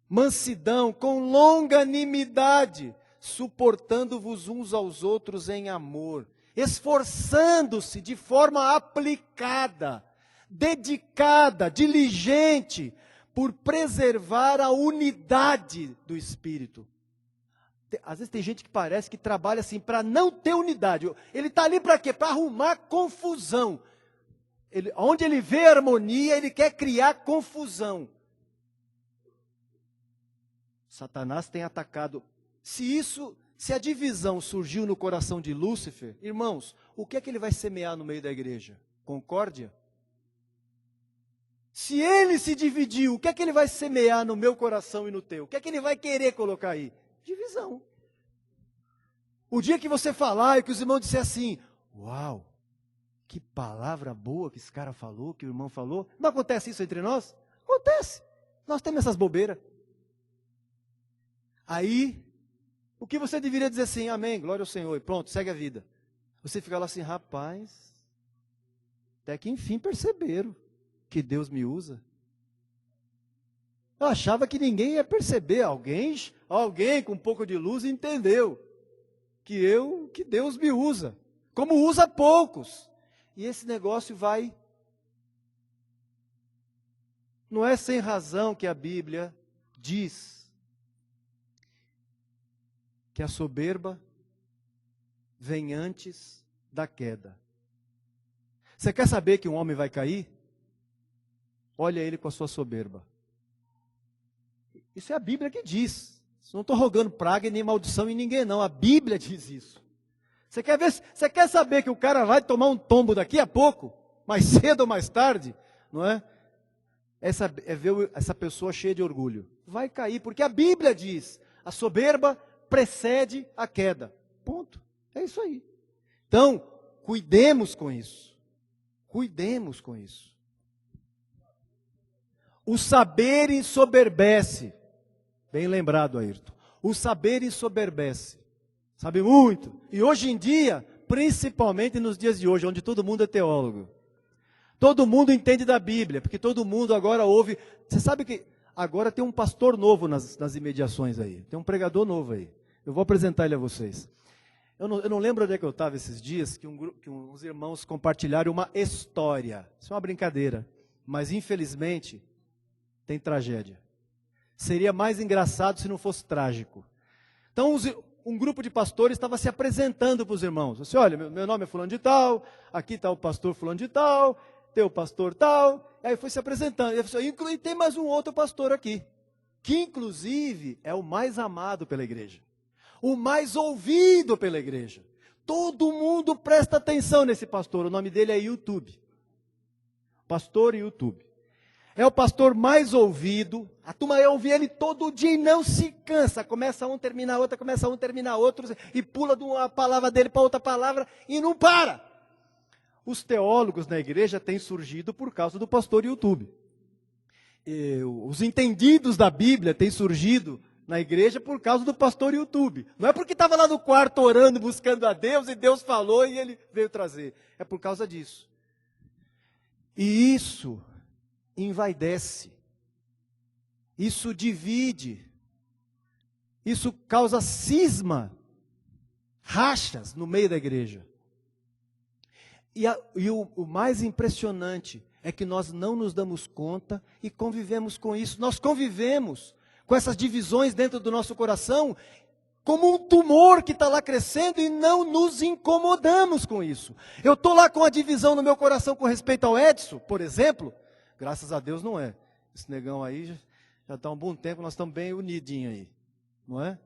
Mansidão, com longanimidade, suportando-vos uns aos outros em amor, esforçando-se de forma aplicada, dedicada, diligente, por preservar a unidade do Espírito. Às vezes tem gente que parece que trabalha assim para não ter unidade. Ele está ali para quê? Para arrumar confusão. Onde ele vê harmonia, ele quer criar confusão. Satanás tem atacado. Se a divisão surgiu no coração de Lúcifer, irmãos, o que é que ele vai semear no meio da igreja? Concórdia? Se ele se dividiu, o que é que ele vai semear no meu coração e no teu? O que é que ele vai querer colocar aí? Divisão. O dia que você falar e que os irmãos disserem assim, uau, que palavra boa que esse cara falou, que o irmão falou. Não acontece isso entre nós? Acontece. Nós temos essas bobeiras. Aí, o que você deveria dizer assim, amém, glória ao Senhor, e pronto, segue a vida. Você fica lá assim, rapaz, até que enfim perceberam que Deus me usa. Eu achava que ninguém ia perceber, alguém com um pouco de luz entendeu que Deus me usa, como usa poucos. E esse negócio vai. Não é sem razão que a Bíblia diz que a soberba vem antes da queda. Você quer saber que um homem vai cair? Olha ele com a sua soberba. Isso é a Bíblia que diz. Não estou rogando praga e nem maldição em ninguém, não. A Bíblia diz isso. Você quer saber que o cara vai tomar um tombo daqui a pouco? Mais cedo ou mais tarde? Não é? É ver essa pessoa cheia de orgulho. Vai cair, porque a Bíblia diz, a soberba precede a queda. Ponto. É isso aí. Então, cuidemos com isso. Cuidemos com isso. O saber ensoberbece. Bem lembrado, Ayrton. O saber ensoberbece. Sabe muito. E hoje em dia, principalmente nos dias de hoje, onde todo mundo é teólogo. Todo mundo entende da Bíblia, porque todo mundo agora ouve. Você sabe que agora tem um pastor novo nas imediações aí. Tem um pregador novo aí. Eu vou apresentar ele a vocês. Eu não lembro onde é que eu estava esses dias, que uns irmãos compartilharam uma história. Isso é uma brincadeira. Mas infelizmente, tem tragédia. Seria mais engraçado se não fosse trágico. Então, um grupo de pastores estava se apresentando para os irmãos. Assim, olha, meu nome é fulano de tal, aqui está o pastor fulano de tal, tem o pastor tal. Aí foi se apresentando. E tem mais um outro pastor aqui, que inclusive é o mais amado pela igreja. O mais ouvido pela igreja. Todo mundo presta atenção nesse pastor. O nome dele é YouTube. Pastor YouTube. É o pastor mais ouvido. A turma vai ouvir ele todo dia e não se cansa. Começa um, termina outra, começa um, termina outro. E pula de uma palavra dele para outra palavra e não para. Os teólogos na igreja têm surgido por causa do pastor YouTube. Os entendidos da Bíblia têm surgido na igreja por causa do pastor YouTube. Não é porque estava lá no quarto orando, buscando a Deus, e Deus falou e ele veio trazer. É por causa disso. E isso envaidece. Isso divide. Isso causa cisma, rachas no meio da igreja. E o mais impressionante é que nós não nos damos conta e convivemos com isso. Nós convivemos com essas divisões dentro do nosso coração como um tumor que está lá crescendo e não nos incomodamos com isso. Eu estou lá com a divisão no meu coração com respeito ao Edson, por exemplo. Graças a Deus não é. Esse negão aí já está há um bom tempo, nós estamos bem unidinhos aí. Não é?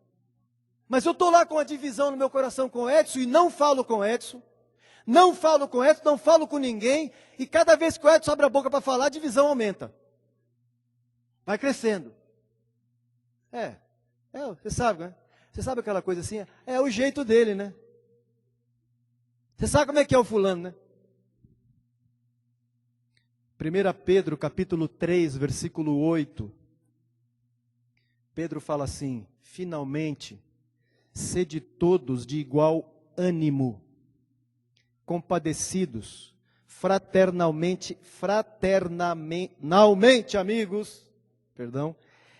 Mas eu estou lá com a divisão no meu coração com o Edson e não falo com o Edson. Não falo com o Edson, não falo com ninguém. E cada vez que o Edson abre a boca para falar, a divisão aumenta. Vai crescendo. Você sabe, né? Você sabe aquela coisa assim? É o jeito dele, né? Você sabe como é que é o fulano, né? 1 Pedro, capítulo 3, versículo 8. Pedro fala assim: finalmente, sede todos de igual ânimo, compadecidos, fraternalmente, amigos,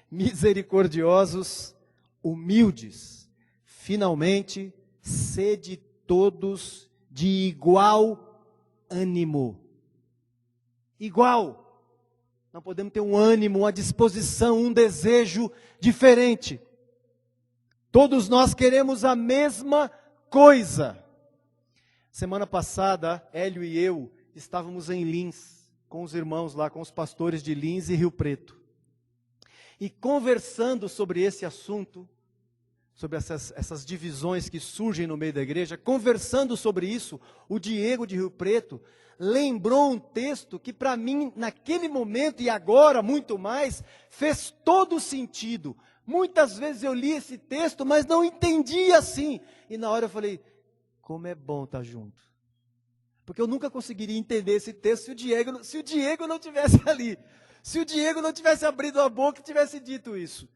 misericordiosos, humildes. Finalmente, sede todos de igual ânimo. Igual. Não podemos ter um ânimo, uma disposição, um desejo diferente. Todos nós queremos a mesma coisa. Semana passada, Hélio e eu estávamos em Lins, com os irmãos lá, com os pastores de Lins e Rio Preto. E conversando sobre esse assunto, sobre essas divisões que surgem no meio da igreja, conversando sobre isso, o Diego de Rio Preto lembrou um texto que para mim, naquele momento e agora muito mais, fez todo sentido. Muitas vezes eu li esse texto, mas não entendi assim. E na hora eu falei, como é bom estar junto. Porque eu nunca conseguiria entender esse texto se o Diego não tivesse ali. Se o Diego não tivesse abrido a boca e tivesse dito isso.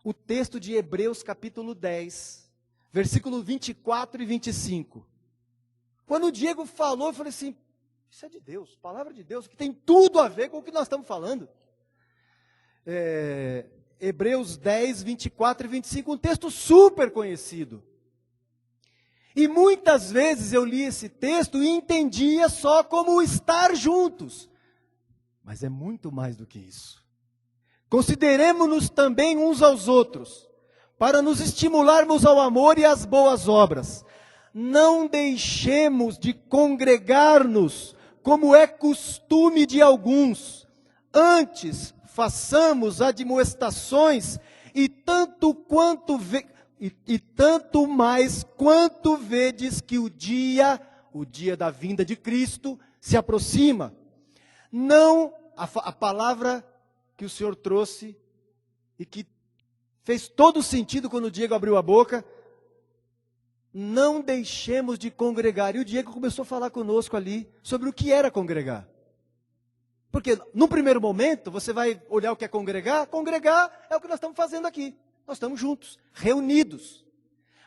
O texto de Hebreus capítulo 10, versículo 24 e 25. Quando o Diego falou, eu falei assim, isso é de Deus, palavra de Deus, que tem tudo a ver com o que nós estamos falando. Hebreus 10, 24 e 25, um texto super conhecido. E muitas vezes eu li esse texto e entendia só como estar juntos. Mas é muito mais do que isso. Consideremo-nos também uns aos outros, para nos estimularmos ao amor e às boas obras. Não deixemos de congregar-nos, como é costume de alguns. Antes, façamos admoestações, e tanto mais quanto vedes que o dia da vinda de Cristo, se aproxima. Não, a palavra que o Senhor trouxe, e que fez todo sentido quando o Diego abriu a boca, não deixemos de congregar. E o Diego começou a falar conosco ali, sobre o que era congregar. Porque, no primeiro momento, você vai olhar o que é congregar. Congregar é o que nós estamos fazendo aqui. Nós estamos juntos, reunidos.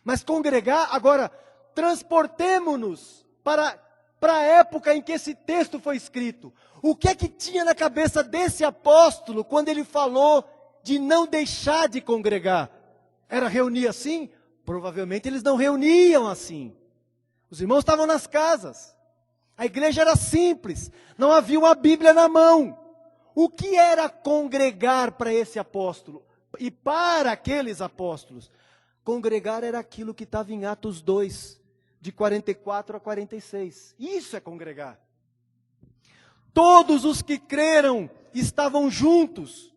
Mas congregar, agora, transportemo-nos para a época em que esse texto foi escrito. O que é que tinha na cabeça desse apóstolo quando ele falou de não deixar de congregar? Era reunir assim? Provavelmente eles não reuniam assim. Os irmãos estavam nas casas. A igreja era simples. Não havia uma Bíblia na mão. O que era congregar para esse apóstolo? E para aqueles apóstolos? Congregar era aquilo que estava em Atos 2, de 44 a 46. Isso é congregar. Todos os que creram estavam juntos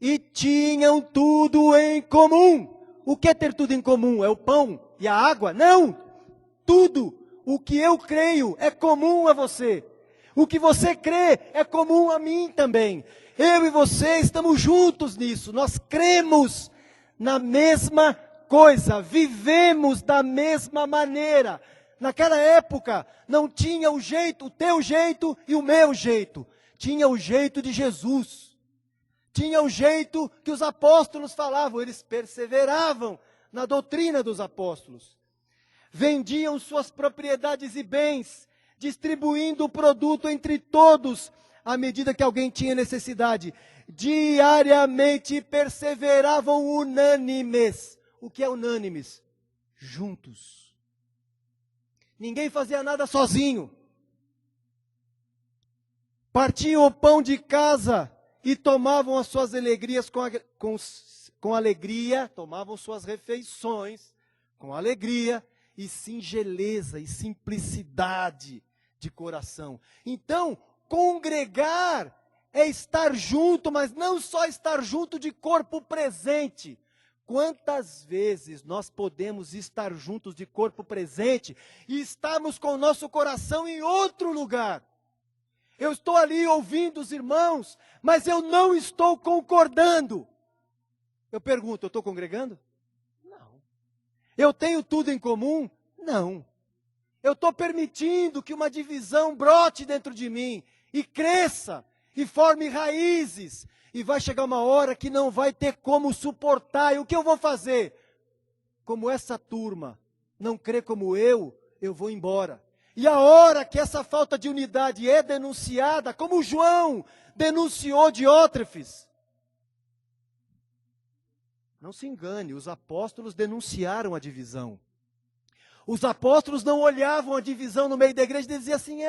e tinham tudo em comum. O que é ter tudo em comum? É o pão e a água? Não! Tudo o que eu creio é comum a você. O que você crê é comum a mim também. Eu e você estamos juntos nisso. Nós cremos na mesma coisa, vivemos da mesma maneira. Naquela época não tinha o jeito, o teu jeito e o meu jeito. Tinha o jeito de Jesus. Tinha o jeito que os apóstolos falavam. Eles perseveravam na doutrina dos apóstolos. Vendiam suas propriedades e bens, distribuindo o produto entre todos, à medida que alguém tinha necessidade. Diariamente perseveravam unânimes. O que é unânimes? Juntos. Ninguém fazia nada sozinho. Partiam o pão de casa e tomavam as suas alegrias com alegria, tomavam suas refeições com alegria e singeleza e simplicidade de coração. Então, congregar é estar junto, mas não só estar junto de corpo presente. Quantas vezes nós podemos estar juntos de corpo presente e estarmos com o nosso coração em outro lugar? Eu estou ali ouvindo os irmãos, mas eu não estou concordando. Eu pergunto, eu estou congregando? Não. Eu tenho tudo em comum? Não. Eu estou permitindo que uma divisão brote dentro de mim e cresça e forme raízes. E vai chegar uma hora que não vai ter como suportar. E o que eu vou fazer? Como essa turma não crê como eu vou embora. E a hora que essa falta de unidade é denunciada, como João denunciou Diótrefes. Não se engane, os apóstolos denunciaram a divisão. Os apóstolos não olhavam a divisão no meio da igreja e diziam assim,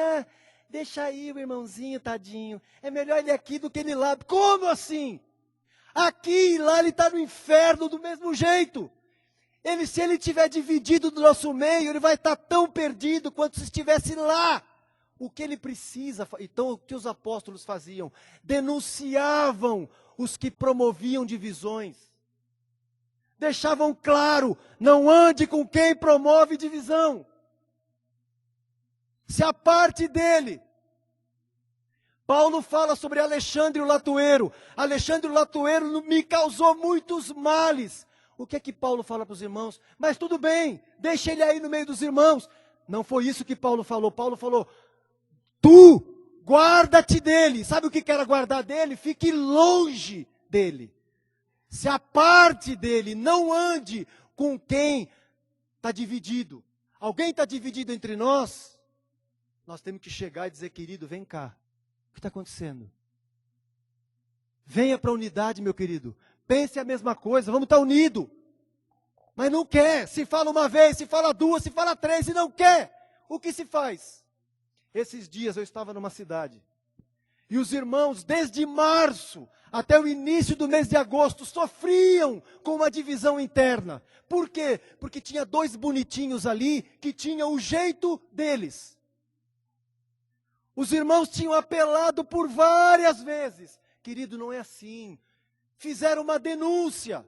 deixa aí o irmãozinho, tadinho, é melhor ele aqui do que ele lá. Como assim? Aqui e lá ele está no inferno do mesmo jeito. Se ele estiver dividido do nosso meio, ele vai estar tão perdido quanto se estivesse lá. O que ele precisa, então o que os apóstolos faziam? Denunciavam os que promoviam divisões. Deixavam claro, não ande com quem promove divisão. Se aparte dele. Paulo fala sobre Alexandre o Latueiro. Alexandre o Latueiro me causou muitos males. O que é que Paulo fala para os irmãos? Mas tudo bem, deixa ele aí no meio dos irmãos. Não foi isso que Paulo falou. Paulo falou, tu, guarda-te dele. Sabe o que era guardar dele? Fique longe dele. Se aparte dele, não ande com quem está dividido. Alguém está dividido entre nós? Nós temos que chegar e dizer, querido, vem cá. O que está acontecendo? Venha para a unidade, meu querido. Pense a mesma coisa, vamos estar unidos. Mas não quer. Se fala uma vez, se fala duas, se fala três e não quer. O que se faz? Esses dias eu estava numa cidade. E os irmãos, desde março até o início do mês de agosto, sofriam com uma divisão interna. Por quê? Porque tinha dois bonitinhos ali que tinham o jeito deles. Os irmãos tinham apelado por várias vezes. Querido, não é assim. Fizeram uma denúncia.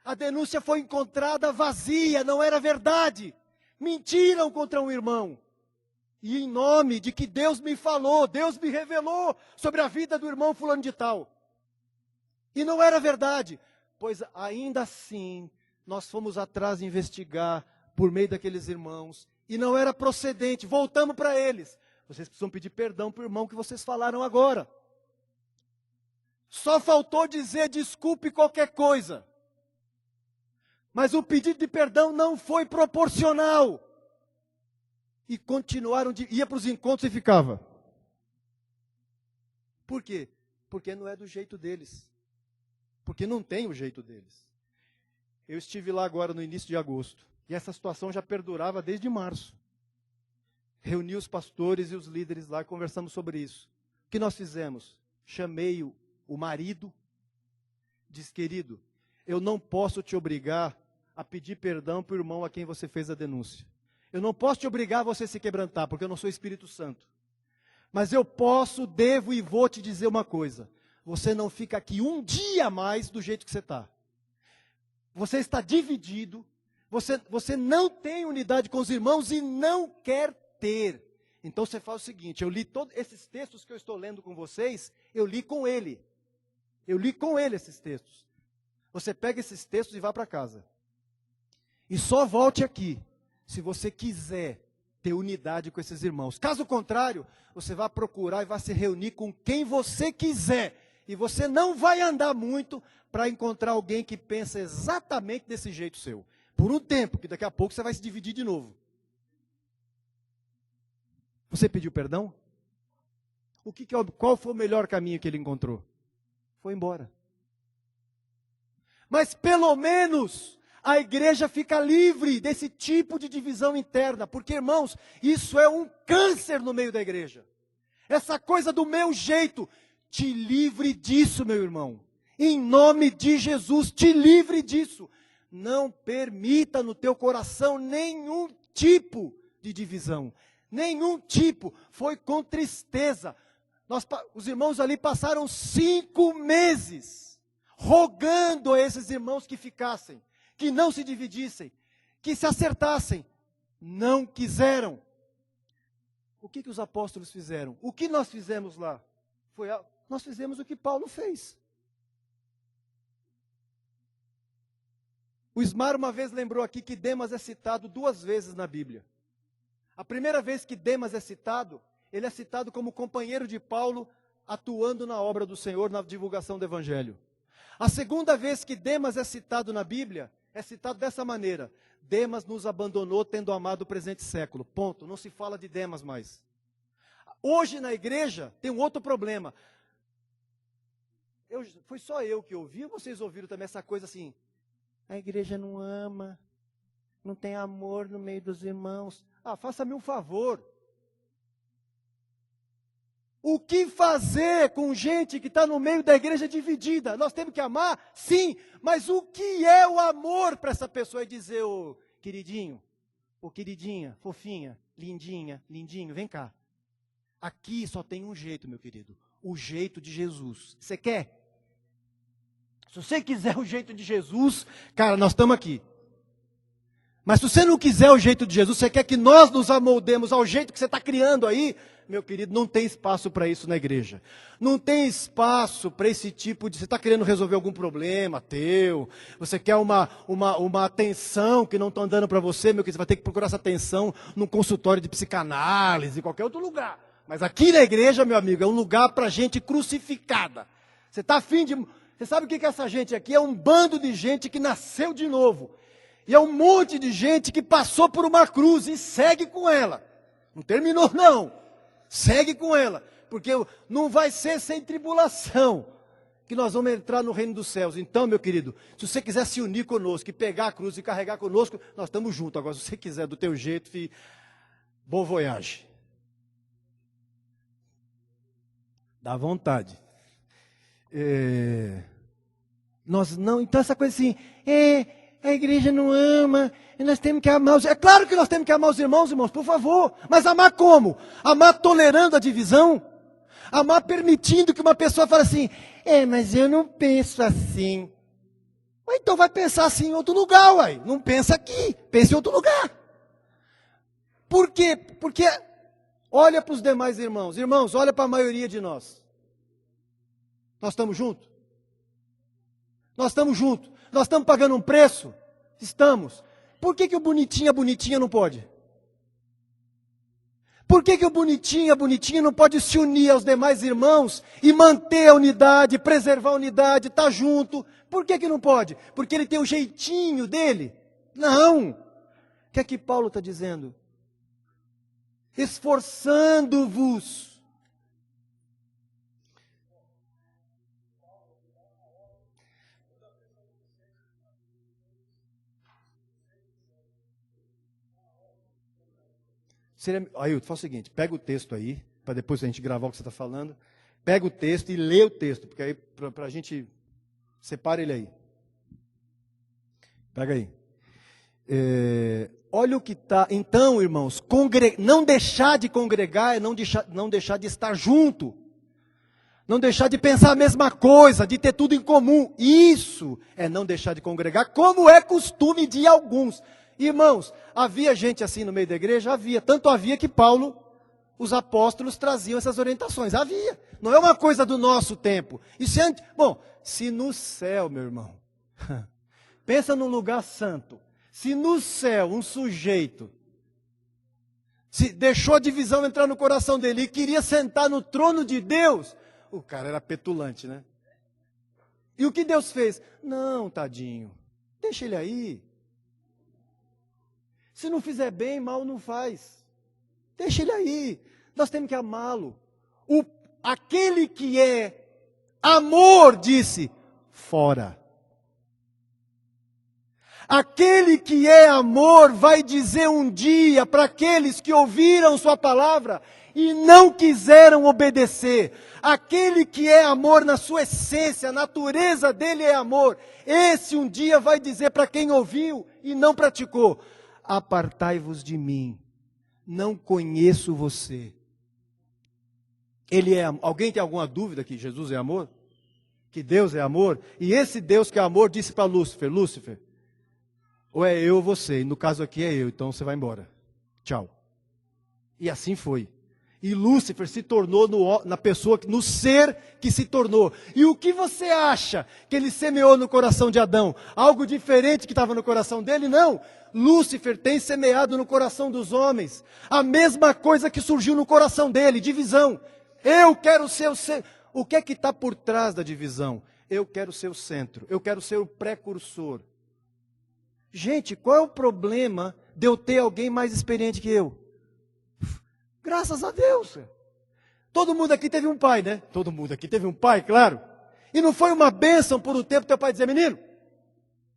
A denúncia foi encontrada vazia, não era verdade. Mentiram contra um irmão. E em nome de que Deus me falou, Deus me revelou sobre a vida do irmão fulano de tal. E não era verdade. Pois ainda assim, nós fomos atrás investigar por meio daqueles irmãos. E não era procedente. Voltamos para eles. Vocês precisam pedir perdão para o irmão que vocês falaram agora. Só faltou dizer desculpe qualquer coisa. Mas o pedido de perdão não foi proporcional. E continuaram, ia para os encontros e ficava. Por quê? Porque não é do jeito deles. Porque não tem o jeito deles. Eu estive lá agora no início de agosto. E essa situação já perdurava desde março. Reuni os pastores e os líderes lá e conversamos sobre isso. O que nós fizemos? Chamei o marido. Diz, querido, eu não posso te obrigar a pedir perdão para o irmão a quem você fez a denúncia. Eu não posso te obrigar a você se quebrantar, porque eu não sou Espírito Santo. Mas eu posso, devo e vou te dizer uma coisa. Você não fica aqui um dia a mais do jeito que você está. Você está dividido. Você não tem unidade com os irmãos e não quer ter. Então você faz o seguinte, eu li todos esses textos que eu estou lendo com vocês, eu li com ele. Eu li com ele esses textos. Você pega esses textos e vá para casa. E só volte aqui se você quiser ter unidade com esses irmãos. Caso contrário, você vai procurar e vai se reunir com quem você quiser. E você não vai andar muito para encontrar alguém que pensa exatamente desse jeito seu. Por um tempo, que daqui a pouco você vai se dividir de novo. Você pediu perdão? Qual foi o melhor caminho que ele encontrou? Foi embora. Mas pelo menos a igreja fica livre desse tipo de divisão interna. Porque, irmãos, isso é um câncer no meio da igreja. Essa coisa do meu jeito, te livre disso, meu irmão. Em nome de Jesus, te livre disso. Não permita no teu coração nenhum tipo de divisão. Nenhum tipo. Foi com tristeza. Os irmãos ali passaram 5 meses rogando a esses irmãos que ficassem, que não se dividissem, que se acertassem. Não quiseram. O que os apóstolos fizeram? O que nós fizemos lá? Nós fizemos o que Paulo fez. O Ismar uma vez lembrou aqui que Demas é citado 2 vezes na Bíblia. A primeira vez que Demas é citado, ele é citado como companheiro de Paulo, atuando na obra do Senhor, na divulgação do Evangelho. A segunda vez que Demas é citado na Bíblia, é citado dessa maneira: Demas nos abandonou tendo amado o presente século. Ponto. Não se fala de Demas mais. Hoje na igreja tem um outro problema. Foi só eu que ouvi, ou vocês ouviram também essa coisa assim? A igreja não ama, não tem amor no meio dos irmãos. Faça-me um favor. O que fazer com gente que está no meio da igreja dividida? Nós temos que amar? Sim, mas o que é o amor para essa pessoa? E dizer, ô queridinho, ô queridinha, fofinha, lindinha, lindinho, vem cá. Aqui só tem um jeito, meu querido, o jeito de Jesus. Você quer? Se você quiser o jeito de Jesus, cara, nós estamos aqui. Mas se você não quiser o jeito de Jesus, você quer que nós nos amoldemos ao jeito que você está criando aí, meu querido, não tem espaço para isso na igreja. Não tem espaço para esse tipo de... Você está querendo resolver algum problema teu, você quer uma atenção que não está andando para você, meu querido, você vai ter que procurar essa atenção num consultório de psicanálise, em qualquer outro lugar. Mas aqui na igreja, meu amigo, é um lugar para gente crucificada. Você está afim de... Você sabe o que é essa gente aqui? É um bando de gente que nasceu de novo. E é um monte de gente que passou por uma cruz e segue com ela. Não terminou, não. Segue com ela. Porque não vai ser sem tribulação que nós vamos entrar no reino dos céus. Então, meu querido, se você quiser se unir conosco e pegar a cruz e carregar conosco, nós estamos juntos. Agora, se você quiser do teu jeito, bon voyage. Dá vontade. Então essa coisa assim, a igreja não ama, nós temos que amar os... É claro que nós temos que amar os irmãos, por favor. Mas amar como? Amar tolerando a divisão? Amar permitindo que uma pessoa fale assim, mas eu não penso assim. Então vai pensar assim em outro lugar, uai. Não pensa aqui, pensa em outro lugar. Por quê? Porque olha para os demais irmãos. Irmãos, olha para a maioria de nós. Nós estamos juntos? Nós estamos juntos. Nós estamos pagando um preço? Estamos. Por que o bonitinho, a bonitinha não pode? Por que o bonitinho, a bonitinha não pode se unir aos demais irmãos e manter a unidade, preservar a unidade, estar junto? Por que não pode? Porque ele tem o jeitinho dele? Não. O que é que Paulo está dizendo? Esforçando-vos. Ailton, faz o seguinte, pega o texto aí, para depois a gente gravar o que você está falando, pega o texto e lê o texto, porque aí para a gente, separa ele aí. Pega aí. Olha o que está, então irmãos, não deixar de congregar é não deixar de estar junto, não deixar de pensar a mesma coisa, de ter tudo em comum, isso é não deixar de congregar, como é costume de alguns. Irmãos, havia gente assim no meio da igreja? Havia. Tanto havia que Paulo, os apóstolos traziam essas orientações. Havia. Não é uma coisa do nosso tempo. Isso é bom, se no céu, meu irmão, pensa num lugar santo. Se no céu um sujeito Se deixou a divisão entrar no coração dele e queria sentar no trono de Deus, o cara era petulante, né? E o que Deus fez? Não, tadinho, deixa ele aí. Se não fizer bem, mal não faz. Deixa ele aí. Nós temos que amá-lo. Aquele que é amor disse, fora. Aquele que é amor vai dizer um dia para aqueles que ouviram sua palavra e não quiseram obedecer. Aquele que é amor na sua essência, a natureza dele é amor. Esse um dia vai dizer para quem ouviu e não praticou, apartai-vos de mim, não conheço você. Ele é amor. Alguém tem alguma dúvida que Jesus é amor? Que Deus é amor? E esse Deus que é amor disse para Lúcifer, Lúcifer, ou é eu ou você, e no caso aqui é eu, então você vai embora. Tchau. E assim foi. E Lúcifer se tornou na pessoa, no ser que se tornou. E o que você acha que ele semeou no coração de Adão? Algo diferente que estava no coração dele? Não. Lúcifer tem semeado no coração dos homens a mesma coisa que surgiu no coração dele, divisão. Eu quero ser o centro. O que é que está por trás da divisão? Eu quero ser o centro, eu quero ser o precursor. Gente, qual é o problema de eu ter alguém mais experiente que eu? Graças a Deus. Todo mundo aqui teve um pai, né? Todo mundo aqui teve um pai, claro. E não foi uma bênção por um tempo teu pai dizer, menino?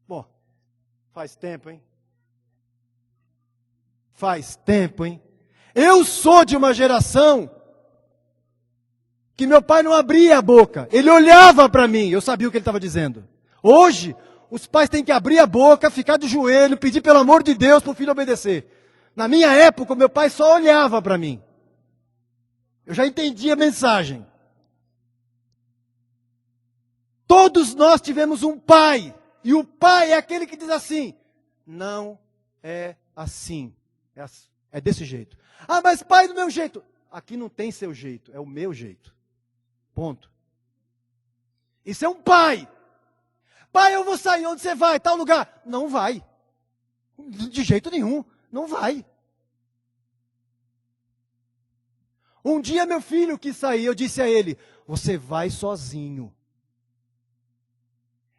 Bom, faz tempo, hein? Faz tempo, hein? Eu sou de uma geração que meu pai não abria a boca. Ele olhava para mim, eu sabia o que ele estava dizendo. Hoje, os pais têm que abrir a boca, ficar de joelho, pedir pelo amor de Deus para o filho obedecer. Na minha época, meu pai só olhava para mim. Eu já entendia a mensagem. Todos nós tivemos um pai. E o pai é aquele que diz assim, não é assim. É desse jeito. Ah, mas pai do meu jeito. Aqui não tem seu jeito, é o meu jeito. Ponto. Isso é um pai. Pai, eu vou sair, onde você vai? Tal lugar. Não vai. De jeito nenhum. Não vai. Um dia meu filho quis sair, eu disse a ele, você vai sozinho.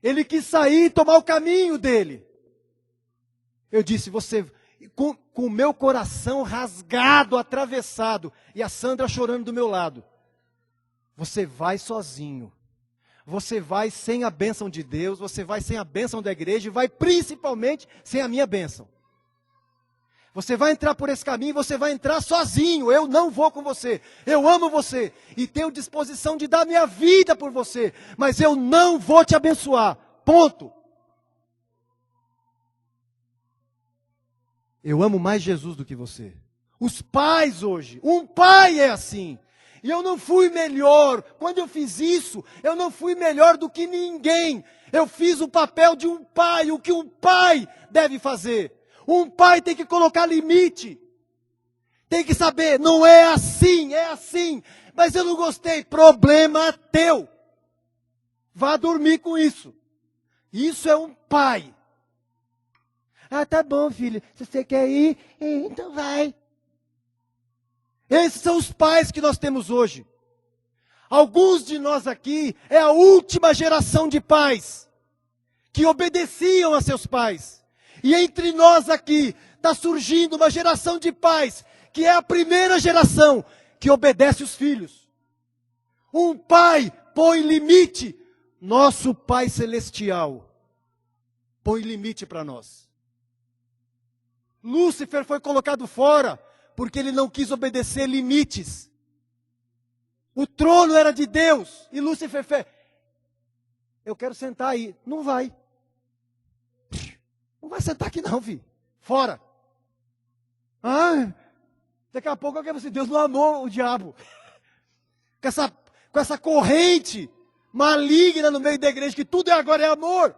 Ele quis sair e tomar o caminho dele. Eu disse, você, com o meu coração rasgado, atravessado, e a Sandra chorando do meu lado. Você vai sozinho. Você vai sem a bênção de Deus, você vai sem a bênção da igreja, e vai principalmente sem a minha bênção. Você vai entrar por esse caminho, você vai entrar sozinho, eu não vou com você. Eu amo você e tenho disposição de dar minha vida por você, mas eu não vou te abençoar. Ponto. Eu amo mais Jesus do que você. Os pais hoje, um pai é assim. E eu não fui melhor. Quando eu fiz isso, eu não fui melhor do que ninguém. Eu fiz o papel de um pai, o que um pai deve fazer. Um pai tem que colocar limite. Tem que saber, não é assim, é assim. Mas eu não gostei, problema teu. Vá dormir com isso. Isso é um pai. Ah, tá bom, filho. Se você quer ir, então vai. Esses são os pais que nós temos hoje. Alguns de nós aqui é a última geração de pais que obedeciam a seus pais. E entre nós aqui está surgindo uma geração de pais que é a primeira geração que obedece os filhos. Um pai põe limite. Nosso Pai Celestial põe limite para nós. Lúcifer foi colocado fora porque ele não quis obedecer limites. O trono era de Deus. E Lúcifer fez, eu quero sentar aí. Não vai. Não vai sentar aqui não, filho. Fora. Ah, daqui a pouco alguém vai dizer, Deus não amou o diabo. Com essa corrente maligna no meio da igreja, que tudo agora é amor.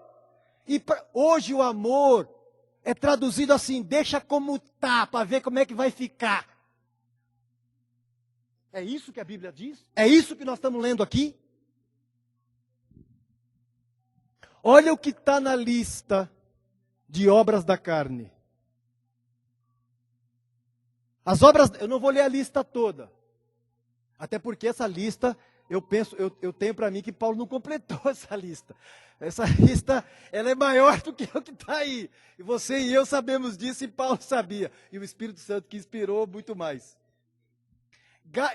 E hoje o amor é traduzido assim, deixa como tá, para ver como é que vai ficar. É isso que a Bíblia diz? É isso que nós estamos lendo aqui? Olha o que está na lista de obras da carne. As obras, eu não vou ler a lista toda. Até porque essa lista, eu tenho para mim que Paulo não completou essa lista. Essa lista, ela é maior do que o que está aí. E você e eu sabemos disso, e Paulo sabia. E o Espírito Santo que inspirou muito mais.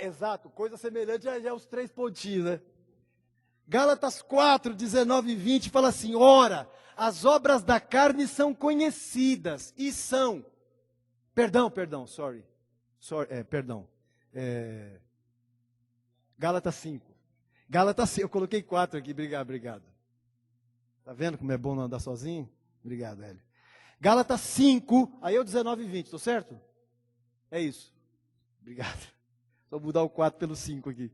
Exato, coisa semelhante já é os 3 pontinhos, né? Gálatas 4, 19 e 20 fala assim: ora, as obras da carne são conhecidas e são... Perdão. Gálatas 5. Gálatas 5, eu coloquei 4 aqui, obrigado. Tá vendo como é bom não andar sozinho? Obrigado, Hélio. Gálatas 5, aí é o 19 e 20, tô certo? É isso. Obrigado. Vou mudar o 4 pelo 5 aqui.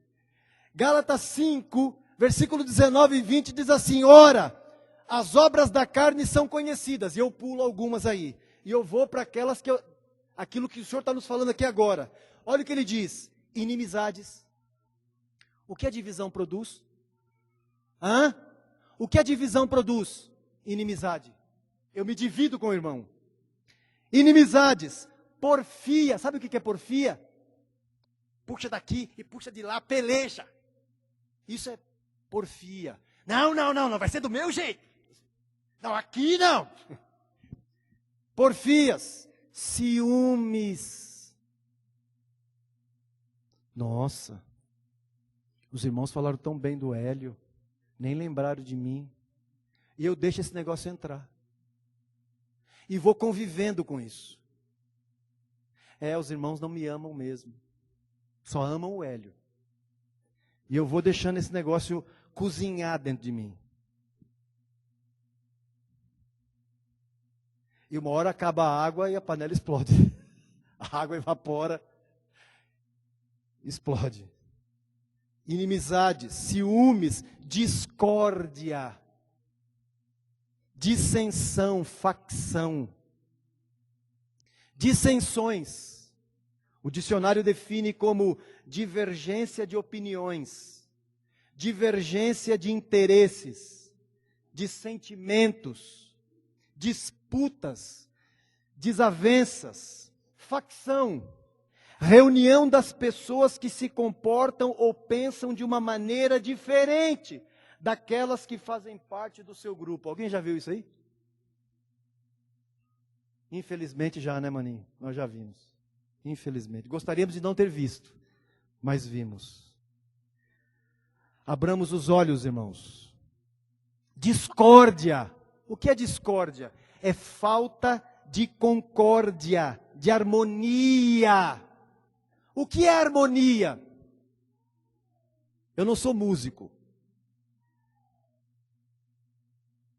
Gálatas 5, versículo 19 e 20 diz assim: ora, as obras da carne são conhecidas, e eu pulo algumas aí, e eu vou para aquelas aquilo que o Senhor está nos falando aqui agora. Olha o que ele diz: inimizades. O que a divisão produz? O que a divisão produz? Inimizade. Eu me divido com o irmão. Inimizades, porfia. Sabe o que é porfia? Puxa daqui e puxa de lá, peleja. Isso é porfia. Não, vai ser do meu jeito. Não, aqui não. Porfias, ciúmes. Nossa, os irmãos falaram tão bem do Hélio, nem lembraram de mim. E eu deixo esse negócio entrar. E vou convivendo com isso. Os irmãos não me amam mesmo. Só amam o Hélio. E eu vou deixando esse negócio cozinhar dentro de mim. E uma hora acaba a água e a panela explode. A água evapora, explode. Inimizades, ciúmes, discórdia, dissensão, facção, dissensões. O dicionário define como divergência de opiniões, divergência de interesses, de sentimentos, disputas, desavenças, facção, reunião das pessoas que se comportam ou pensam de uma maneira diferente daquelas que fazem parte do seu grupo. Alguém já viu isso aí? Infelizmente já, né, maninho? Nós já vimos. Infelizmente. Gostaríamos de não ter visto, mas vimos. Abramos os olhos, irmãos. Discórdia. O que é discórdia? É falta de concórdia, de harmonia. O que é harmonia? Eu não sou músico.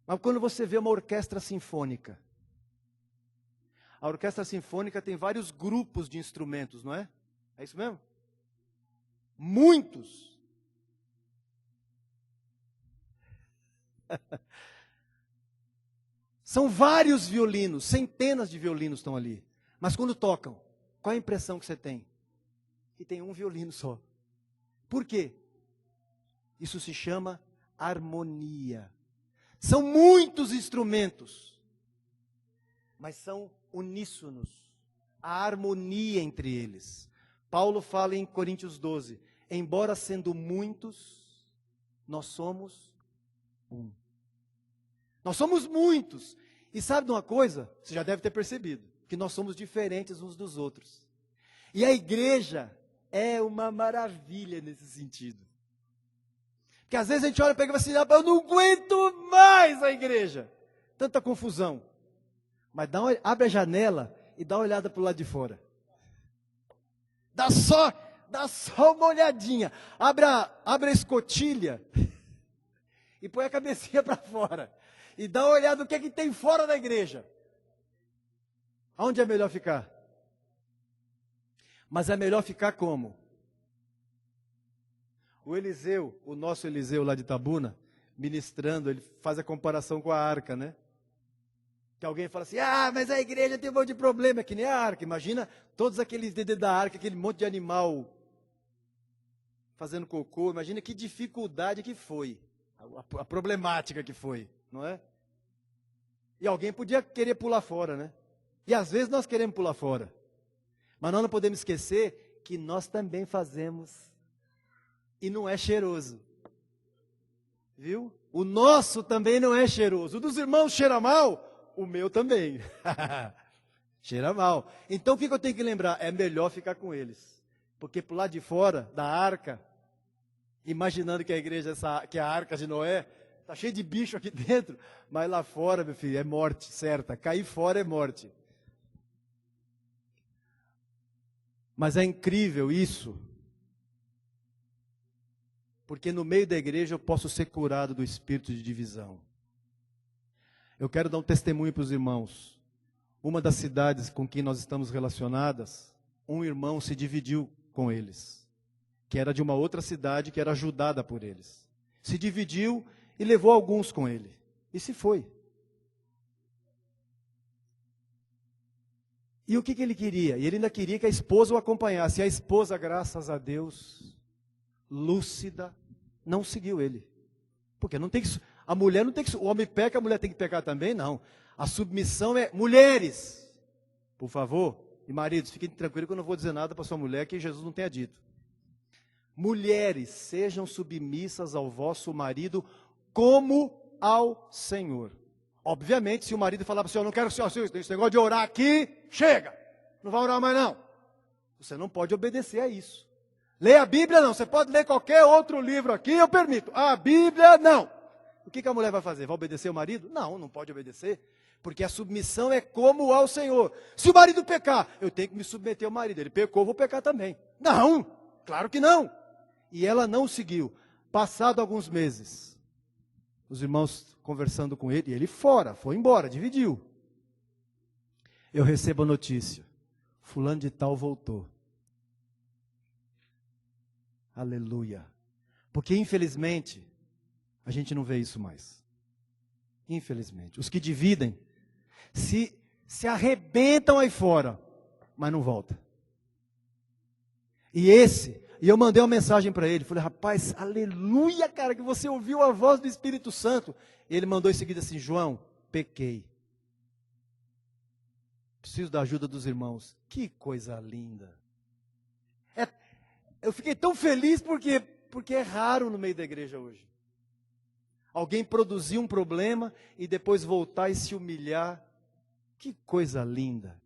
Mas quando você vê uma orquestra sinfônica, a orquestra sinfônica tem vários grupos de instrumentos, não é? É isso mesmo? Muitos. São vários violinos, centenas de violinos estão ali. Mas quando tocam, qual é a impressão que você tem? Que tem um violino só. Por quê? Isso se chama harmonia. São muitos instrumentos, mas são uníssonos. A harmonia entre eles. Paulo fala em Coríntios 12, embora sendo muitos, nós somos um. Nós somos muitos. E sabe de uma coisa? Você já deve ter percebido, que nós somos diferentes uns dos outros. E a igreja é uma maravilha nesse sentido. Porque às vezes a gente olha para a igreja e fala assim, eu não aguento mais a igreja. Tanta confusão. Mas abre a janela e dá uma olhada para o lado de fora. Dá só uma olhadinha. Abre a escotilha e põe a cabecinha para fora. E dá uma olhada no que tem fora da igreja. Aonde é melhor ficar? Mas é melhor ficar como? O Eliseu, o nosso Eliseu lá de Itabuna, ministrando, ele faz a comparação com a arca, né? Que alguém fala assim, mas a igreja tem um monte de problema, é que nem a arca. Imagina todos aqueles dedos da arca, aquele monte de animal fazendo cocô. Imagina que dificuldade que foi, a problemática que foi, não é? E alguém podia querer pular fora, né? E às vezes nós queremos pular fora. Mas nós não podemos esquecer que nós também fazemos e não é cheiroso. Viu? O nosso também não é cheiroso. O dos irmãos cheira mal, o meu também. Cheira mal. Então o que eu tenho que lembrar? É melhor ficar com eles. Porque por lá de fora, da arca, imaginando que a igreja, que a arca de Noé, está cheio de bicho aqui dentro, mas lá fora, meu filho, é morte certa. Cair fora é morte. Mas é incrível isso, porque no meio da igreja eu posso ser curado do espírito de divisão. Eu quero dar um testemunho para os irmãos. Uma das cidades com quem nós estamos relacionadas, um irmão se dividiu com eles, que era de uma outra cidade, que era ajudada por eles. Se dividiu e levou alguns com ele. E se foi. E o que ele queria? E ele ainda queria que a esposa o acompanhasse. E a esposa, graças a Deus, lúcida, não seguiu ele. Porque não tem que, a mulher não tem que, o homem peca, a mulher tem que pecar também? Não. A submissão é, mulheres, por favor, e maridos, fiquem tranquilos que eu não vou dizer nada para sua mulher que Jesus não tenha dito. Mulheres, sejam submissas ao vosso marido como ao Senhor. Obviamente, se o marido falar para o senhor, não quero que o senhor, esse negócio de orar aqui, chega, não vai orar mais não. Você não pode obedecer a isso. Ler a Bíblia não, você pode ler qualquer outro livro aqui, eu permito. A Bíblia não. O que a mulher vai fazer? Vai obedecer o marido? Não, não pode obedecer. Porque a submissão é como ao Senhor. Se o marido pecar, eu tenho que me submeter ao marido. Ele pecou, eu vou pecar também. Não, claro que não. E ela não seguiu. Passado alguns meses, os irmãos conversando com ele, e ele fora, foi embora, dividiu. Eu recebo a notícia, fulano de tal voltou. Aleluia. Porque infelizmente, a gente não vê isso mais. Infelizmente. Os que dividem, se arrebentam aí fora, mas não volta. E eu mandei uma mensagem para ele, falei, rapaz, aleluia, cara, que você ouviu a voz do Espírito Santo. Ele mandou em seguida assim, João, pequei. Preciso da ajuda dos irmãos. Que coisa linda. Eu fiquei tão feliz porque é raro no meio da igreja hoje. Alguém produzir um problema e depois voltar e se humilhar. Que coisa linda.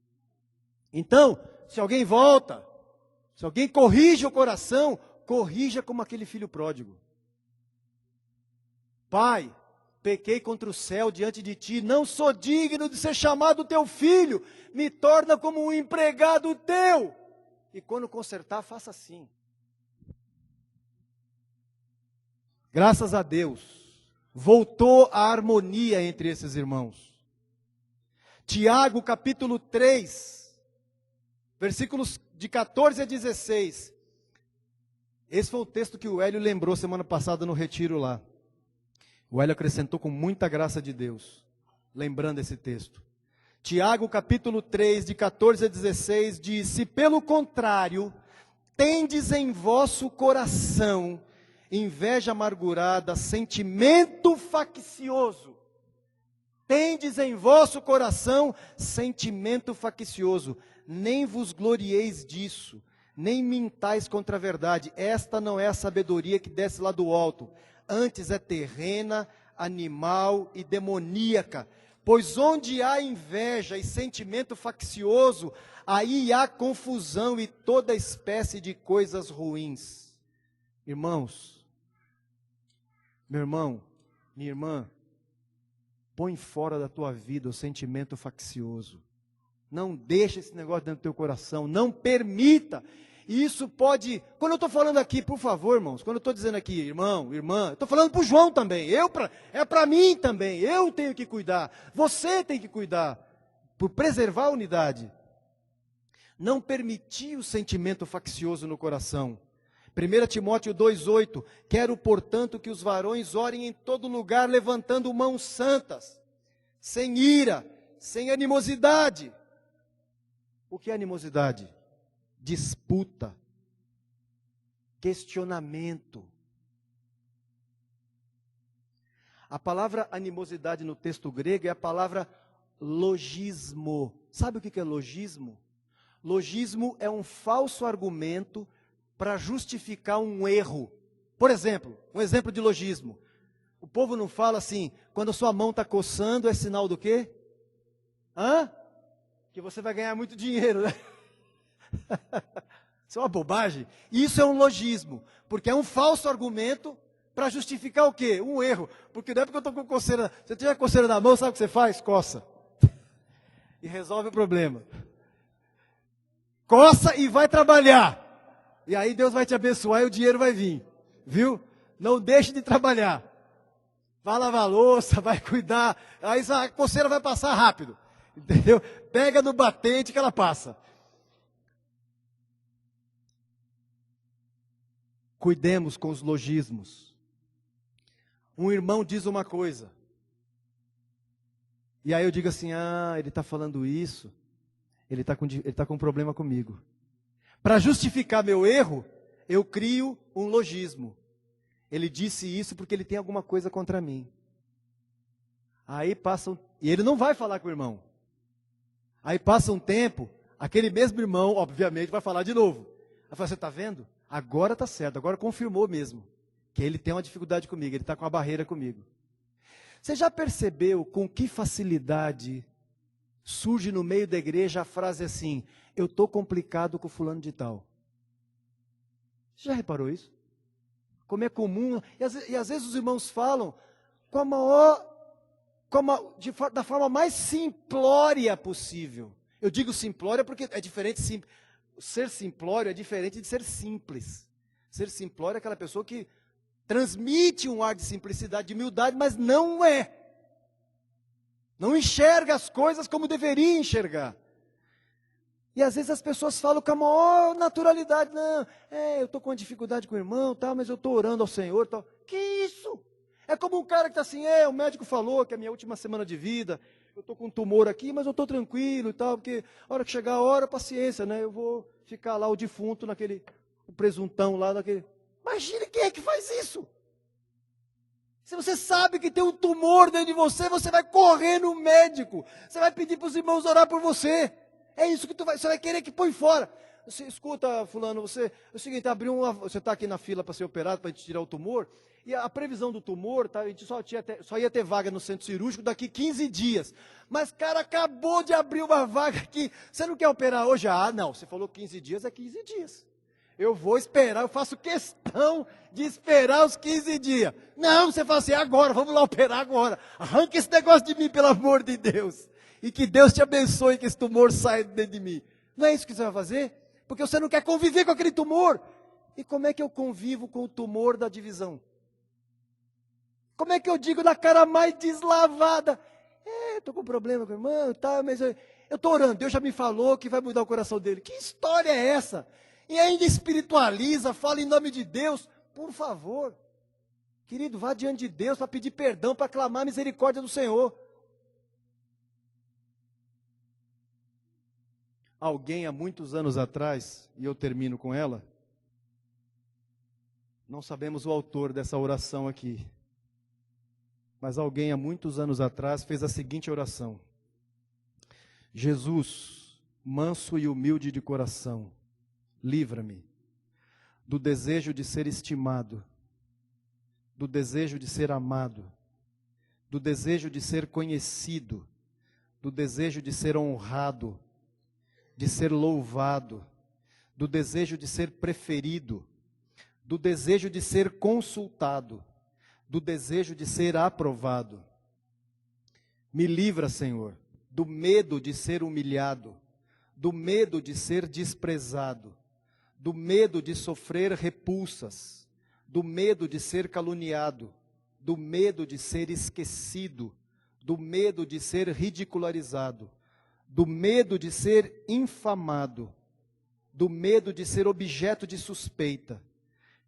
Então, se alguém volta, se alguém corrige o coração, corrija como aquele filho pródigo. Pai, pequei contra o céu diante de ti, não sou digno de ser chamado teu filho, me torna como um empregado teu. E quando consertar, faça assim. Graças a Deus, voltou a harmonia entre esses irmãos. Tiago capítulo 3, versículos de 14 a 16. Esse foi o texto que o Hélio lembrou semana passada no retiro lá. O Hélio acrescentou com muita graça de Deus, lembrando esse texto. Tiago capítulo 3, de 14 a 16, diz, se pelo contrário, tendes em vosso coração inveja amargurada, sentimento faccioso. Tendes em vosso coração sentimento faccioso. Nem vos glorieis disso, nem mintais contra a verdade. Esta não é a sabedoria que desce lá do alto. Antes é terrena, animal e demoníaca. Pois onde há inveja e sentimento faccioso, aí há confusão e toda espécie de coisas ruins. Irmãos, meu irmão, minha irmã, põe fora da tua vida o sentimento faccioso. Não deixa esse negócio dentro do teu coração, não permita. Isso pode, quando eu estou falando aqui, por favor, irmãos, quando eu estou dizendo aqui, irmão, irmã, eu estou falando para o João também, é para mim também, eu tenho que cuidar, você tem que cuidar, por preservar a unidade. Não permitir o sentimento faccioso no coração. 1 Timóteo 2,8, quero, portanto, que os varões orem em todo lugar, levantando mãos santas, sem ira, sem animosidade. O que é animosidade? Disputa, questionamento. A palavra animosidade no texto grego é a palavra logismo. Sabe o que é logismo? Logismo é um falso argumento para justificar um erro. Por exemplo, um exemplo de logismo. O povo não fala assim, quando a sua mão está coçando, é sinal do quê? Que você vai ganhar muito dinheiro, né? Isso é uma bobagem. Isso é um logismo, porque é um falso argumento para justificar o quê? Um erro. Porque não é porque eu estou com coceira. Se você tiver coceira na mão, sabe o que você faz? Coça. E resolve o problema. Coça e vai trabalhar. E aí Deus vai te abençoar e o dinheiro vai vir. Viu? Não deixe de trabalhar. Vai lavar a louça, vai cuidar. Aí a coceira vai passar rápido. Entendeu? Pega no batente que ela passa. Cuidemos com os logismos. Um irmão diz uma coisa. E aí eu digo assim, ele está falando isso. Ele está com um problema comigo. Para justificar meu erro, eu crio um logismo. Ele disse isso porque ele tem alguma coisa contra mim. Aí e ele não vai falar com o irmão. Aí passa um tempo, aquele mesmo irmão, obviamente, vai falar de novo. Aí fala, você está vendo? Agora está certo, agora confirmou mesmo. Que ele tem uma dificuldade comigo, ele está com uma barreira comigo. Você já percebeu com que facilidade surge no meio da igreja a frase assim, eu estou complicado com fulano de tal? Você já reparou isso? Como é comum, e às vezes os irmãos falam da forma mais simplória possível. Eu digo simplória porque é diferente, ser simplório é diferente de ser simples. Ser simplório é aquela pessoa que transmite um ar de simplicidade, de humildade, mas não é. Não enxerga as coisas como deveria enxergar. E às vezes as pessoas falam com a maior naturalidade, não, eu estou com uma dificuldade com o irmão, tal, mas eu estou orando ao Senhor, tal. Que isso? É como um cara que está assim, o médico falou que é a minha última semana de vida, eu estou com um tumor aqui, mas eu estou tranquilo e tal, porque a hora que chegar a hora, paciência, né? Eu vou ficar lá o defunto o presuntão lá naquele. Imagine quem é que faz isso. Se você sabe que tem um tumor dentro de você, você vai correr no médico, você vai pedir para os irmãos orar por você. É isso que você vai querer que põe fora. Você escuta, fulano, é o seguinte, você está aqui na fila para ser operado, para tirar o tumor, e a previsão do tumor, a gente só ia ter vaga no centro cirúrgico daqui 15 dias. Mas, cara, acabou de abrir uma vaga aqui, você não quer operar hoje? Não, você falou 15 dias, é 15 dias. Eu vou esperar, eu faço questão de esperar os 15 dias. Não, você fala assim, agora, vamos lá operar agora. Arranca esse negócio de mim, pelo amor de Deus. E que Deus te abençoe, que esse tumor saia dentro de mim. Não é isso que você vai fazer? Porque você não quer conviver com aquele tumor. E como é que eu convivo com o tumor da divisão? Como é que eu digo na cara mais deslavada? Estou com problema com o irmão, tá, mas eu estou orando, Deus já me falou que vai mudar o coração dele. Que história é essa? E ainda espiritualiza, fala em nome de Deus. Por favor, querido, vá diante de Deus para pedir perdão, para clamar a misericórdia do Senhor. Alguém há muitos anos atrás, e eu termino com ela, não sabemos o autor dessa oração aqui, mas alguém há muitos anos atrás fez a seguinte oração: Jesus, manso e humilde de coração, livra-me do desejo de ser estimado, do desejo de ser amado, do desejo de ser conhecido, do desejo de ser honrado, de ser louvado, do desejo de ser preferido, do desejo de ser consultado, do desejo de ser aprovado. Me livra, Senhor, do medo de ser humilhado, do medo de ser desprezado, do medo de sofrer repulsas, do medo de ser caluniado, do medo de ser esquecido, do medo de ser ridicularizado, do medo de ser infamado, do medo de ser objeto de suspeita,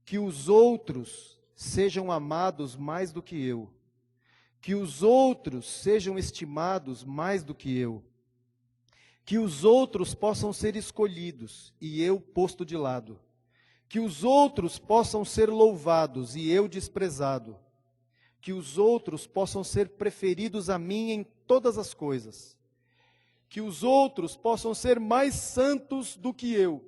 que os outros sejam amados mais do que eu, que os outros sejam estimados mais do que eu, que os outros possam ser escolhidos e eu posto de lado, que os outros possam ser louvados e eu desprezado, que os outros possam ser preferidos a mim em todas as coisas, que os outros possam ser mais santos do que eu,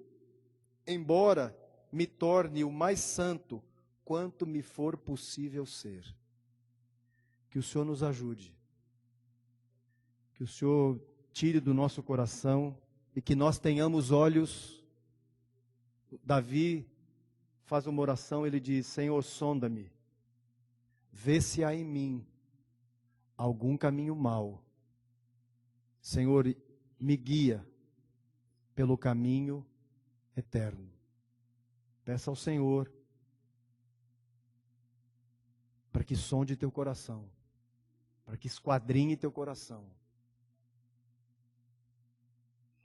embora me torne o mais santo quanto me for possível ser. Que o Senhor nos ajude, que o Senhor tire do nosso coração e que nós tenhamos olhos. Davi faz uma oração, ele diz: Senhor, sonda-me, vê se há em mim algum caminho mau. Senhor, me guia pelo caminho eterno. Peça ao Senhor para que sonde teu coração, para que esquadrinhe teu coração.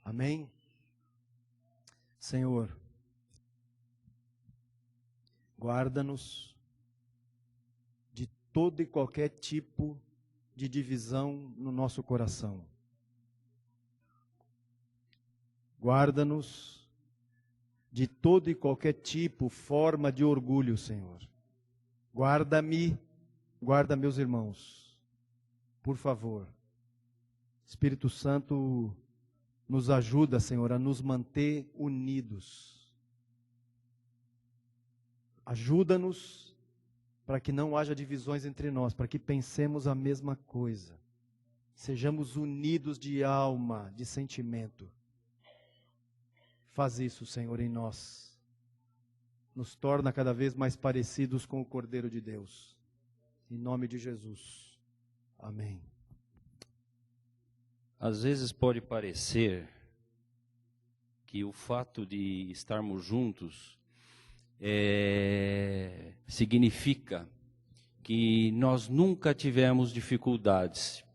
Amém? Senhor, guarda-nos de todo e qualquer tipo de divisão no nosso coração. Guarda-nos de todo e qualquer tipo, forma de orgulho, Senhor. Guarda-me, guarda meus irmãos, por favor. Espírito Santo, nos ajuda, Senhor, a nos manter unidos. Ajuda-nos para que não haja divisões entre nós, para que pensemos a mesma coisa. Sejamos unidos de alma, de sentimento. Faz isso, Senhor, em nós. Nos torna cada vez mais parecidos com o Cordeiro de Deus. Em nome de Jesus. Amém. Às vezes pode parecer que o fato de estarmos juntos significa que nós nunca tivemos dificuldades.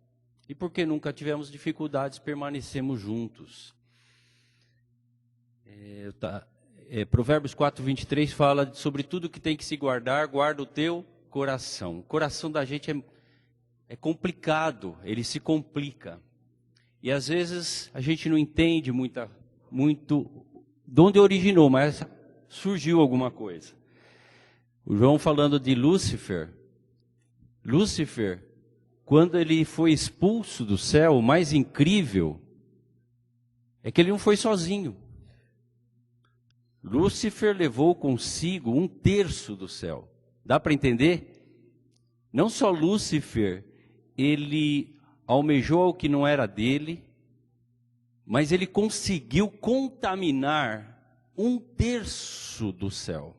E porque nunca tivemos dificuldades, permanecemos juntos. Provérbios 4:23 fala sobre tudo que tem que se guardar, guarda o teu coração. O coração da gente é complicado, ele se complica. E às vezes a gente não entende muito de onde originou, mas surgiu alguma coisa. O João falando de Lúcifer, quando ele foi expulso do céu, o mais incrível é que ele não foi sozinho. Lúcifer levou consigo 1/3 do céu. Dá para entender? Não só Lúcifer, ele almejou o que não era dele, mas ele conseguiu contaminar 1/3 do céu.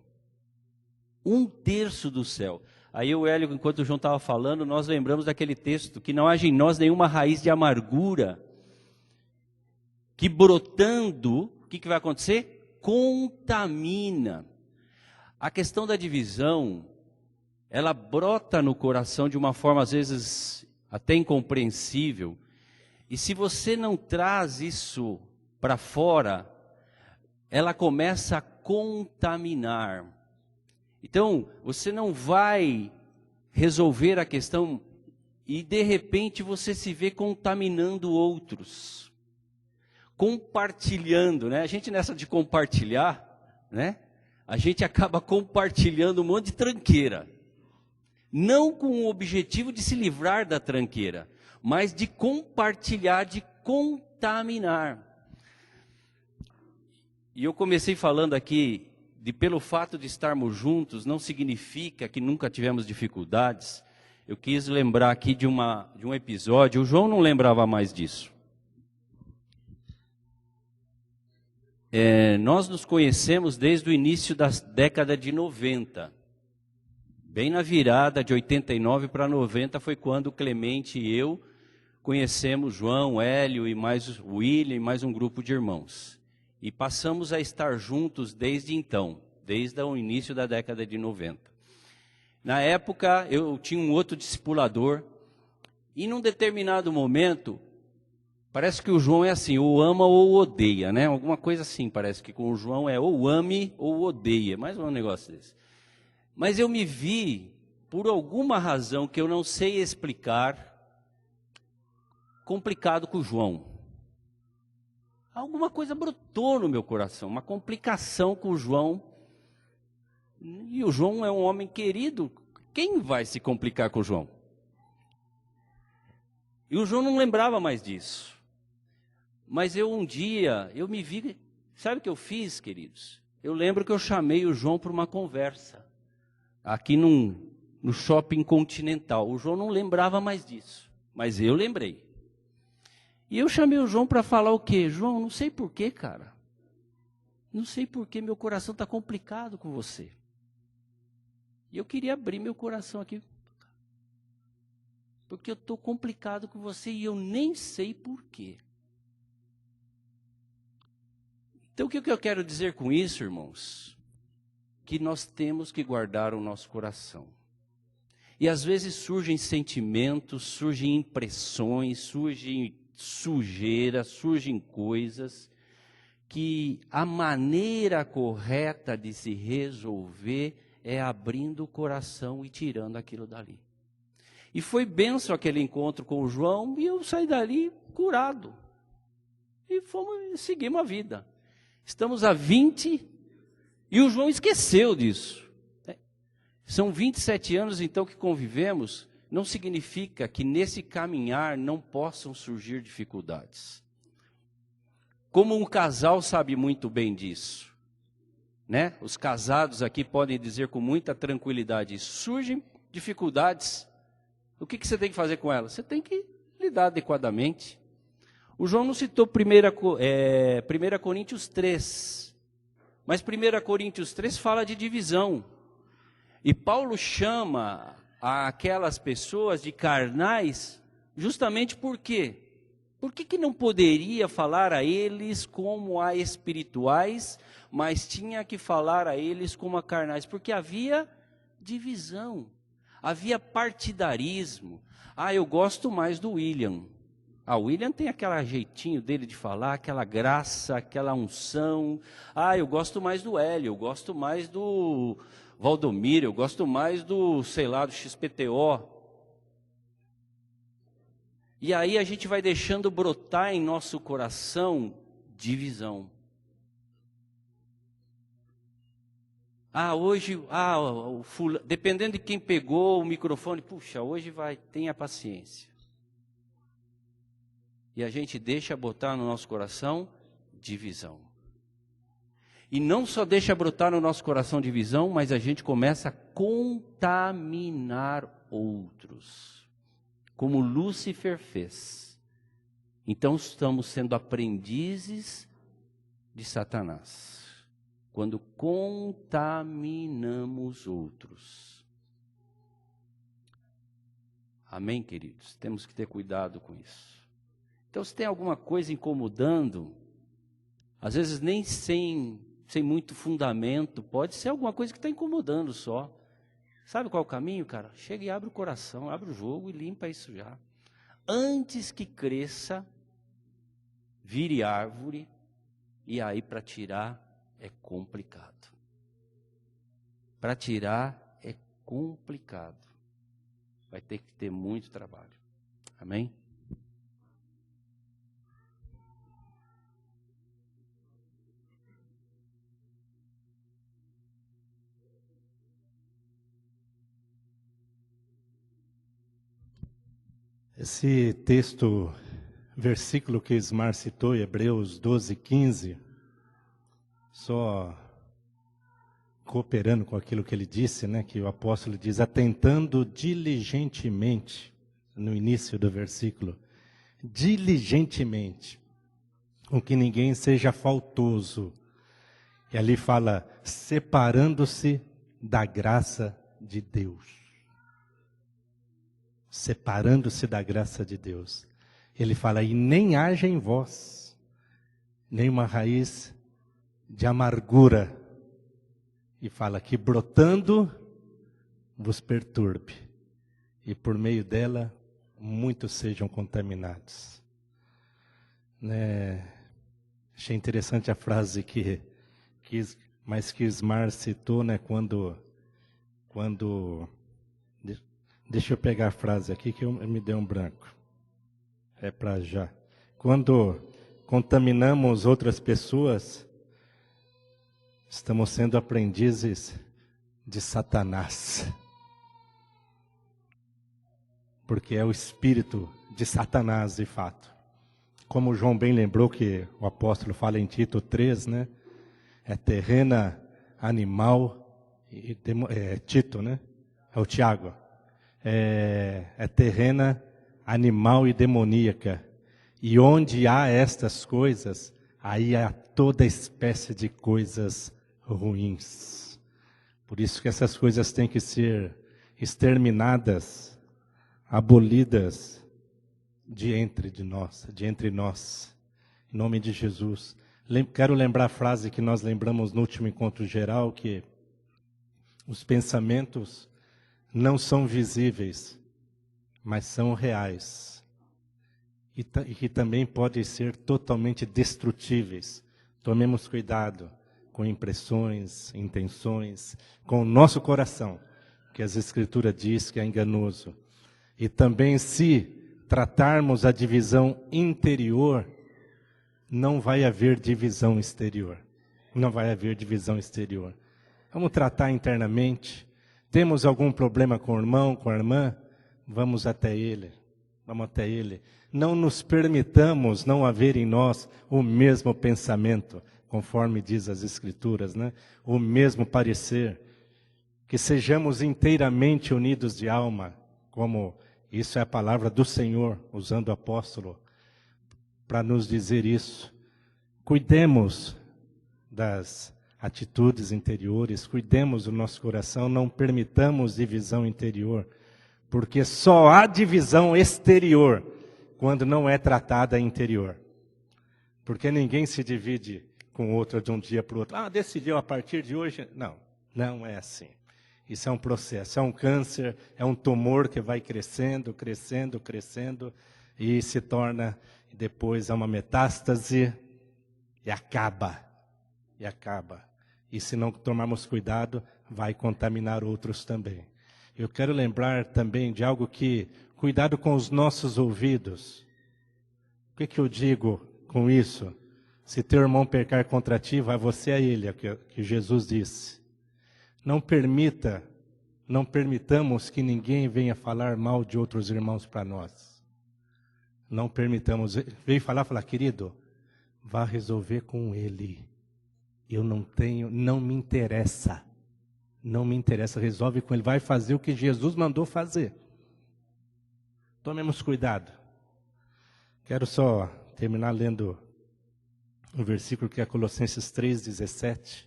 1/3 do céu. Aí eu, Hélio, enquanto o João estava falando, nós lembramos daquele texto, que não haja em nós nenhuma raiz de amargura, que brotando, o que vai acontecer? Contamina. A questão da divisão, ela brota no coração de uma forma às vezes até incompreensível, e se você não traz isso para fora, ela começa a contaminar. Então, você não vai resolver a questão e de repente você se vê contaminando outros. Compartilhando, né? A gente nessa de compartilhar, né? A gente acaba compartilhando um monte de tranqueira. Não com o objetivo de se livrar da tranqueira, mas de compartilhar, de contaminar. E eu comecei falando aqui, pelo fato de estarmos juntos, não significa que nunca tivemos dificuldades. Eu quis lembrar aqui de um episódio, o João não lembrava mais disso. Nós nos conhecemos desde o início da década de 90. Bem na virada de 89 para 90 foi quando o Clemente e eu conhecemos João, Hélio e mais o William e mais um grupo de irmãos. E passamos a estar juntos desde então, desde o início da década de 90. Na época eu tinha um outro discipulador e num determinado momento, parece que o João é assim, ou ama ou odeia, né? Alguma coisa assim, parece que com o João é ou ame ou odeia, mais um negócio desse. Mas eu me vi, por alguma razão que eu não sei explicar, complicado com o João. Alguma coisa brotou no meu coração, uma complicação com o João. E o João é um homem querido, quem vai se complicar com o João? E o João não lembrava mais disso. Mas um dia, eu me vi, sabe o que eu fiz, queridos? Eu lembro que eu chamei o João para uma conversa, aqui no Shopping Continental. O João não lembrava mais disso, mas eu lembrei. E eu chamei o João para falar o quê? João, não sei porquê, cara. Não sei porquê, meu coração está complicado com você. E eu queria abrir meu coração aqui. Porque eu estou complicado com você e eu nem sei porquê. Então, o que eu quero dizer com isso, irmãos? Que nós temos que guardar o nosso coração. E às vezes surgem sentimentos, surgem impressões, surgem sujeira, surgem coisas que a maneira correta de se resolver é abrindo o coração e tirando aquilo dali. E foi bênção aquele encontro com o João e eu saí dali curado. E seguimos a vida. Estamos há 20 e o João esqueceu disso. São 27 anos então que convivemos, não significa que nesse caminhar não possam surgir dificuldades. Como um casal sabe muito bem disso, né? Os casados aqui podem dizer com muita tranquilidade, surgem dificuldades, o que você tem que fazer com elas? Você tem que lidar adequadamente. O João não citou 1 Coríntios 3, mas 1 Coríntios 3 fala de divisão. E Paulo chama aquelas pessoas de carnais justamente por quê? Por que não poderia falar a eles como a espirituais, mas tinha que falar a eles como a carnais? Porque havia divisão, havia partidarismo. Eu gosto mais do William. O William tem aquele jeitinho dele de falar, aquela graça, aquela unção. Eu gosto mais do Hélio, eu gosto mais do Valdomiro, eu gosto mais do XPTO. E aí a gente vai deixando brotar em nosso coração divisão. Hoje, dependendo de quem pegou o microfone, hoje tenha paciência. E a gente deixa botar no nosso coração divisão. E não só deixa brotar no nosso coração divisão, mas a gente começa a contaminar outros. Como Lúcifer fez. Então estamos sendo aprendizes de Satanás. Quando contaminamos outros. Amém, queridos? Temos que ter cuidado com isso. Então, se tem alguma coisa incomodando, às vezes nem sem muito fundamento, pode ser alguma coisa que está incomodando só. Sabe qual é o caminho, cara? Chega e abre o coração, abre o jogo e limpa isso já. Antes que cresça, vire árvore, e aí para tirar é complicado. Para tirar é complicado. Vai ter que ter muito trabalho. Amém? Esse texto, versículo que Ismar citou, Hebreus 12:15, só cooperando com aquilo que ele disse, né, que o apóstolo diz, atentando diligentemente, no início do versículo, diligentemente, com que ninguém seja faltoso. E ali fala, separando-se da graça de Deus. Separando-se da graça de Deus. Ele fala, e nem haja em vós nenhuma raiz de amargura. E fala que brotando vos perturbe. E por meio dela, muitos sejam contaminados. Achei interessante a frase que Ismar citou, né, quando deixa eu pegar a frase aqui que me deu um branco. É para já. Quando contaminamos outras pessoas, estamos sendo aprendizes de Satanás. Porque é o espírito de Satanás, de fato. como o João bem lembrou que o apóstolo fala em Tito 3, né? É terrena, animal, Tito, né? É o Tiago. É terrena, animal e demoníaca. E onde há estas coisas, aí há toda espécie de coisas ruins. Por isso que essas coisas têm que ser exterminadas, abolidas de entre nós. Em nome de Jesus. Quero lembrar a frase que nós lembramos no último encontro geral, que os pensamentos não são visíveis, mas são reais. E que também podem ser totalmente destrutíveis. Tomemos cuidado com impressões, intenções, com o nosso coração, que as Escrituras diz que é enganoso. E também se tratarmos a divisão interior, não vai haver divisão exterior. Não vai haver divisão exterior. Vamos tratar internamente. Temos algum problema com o irmão, com a irmã? Vamos até ele. Vamos até ele. Não nos permitamos não haver em nós o mesmo pensamento, conforme diz as Escrituras, né? O mesmo parecer. Que sejamos inteiramente unidos de alma, como isso é a palavra do Senhor, usando o apóstolo, para nos dizer isso. Cuidemos das atitudes interiores, cuidemos do nosso coração, não permitamos divisão interior, porque só há divisão exterior quando não é tratada interior. Porque ninguém se divide com o outro de um dia para o outro. Decidiu a partir de hoje? Não, não é assim. Isso é um processo, é um câncer, é um tumor que vai crescendo, crescendo, crescendo, e se torna depois uma metástase e acaba. E se não tomarmos cuidado, vai contaminar outros também. Eu quero lembrar também de algo que, cuidado com os nossos ouvidos. O que eu digo com isso? Se teu irmão pecar contra ti, vai você a ele, é o que Jesus disse. Não permitamos que ninguém venha falar mal de outros irmãos para nós. Não permitamos. Veio falar, querido, vá resolver com ele. Eu não me interessa. Não me interessa, resolve com ele. Vai fazer o que Jesus mandou fazer. Tomemos cuidado. Quero só terminar lendo um versículo que é Colossenses 3,17.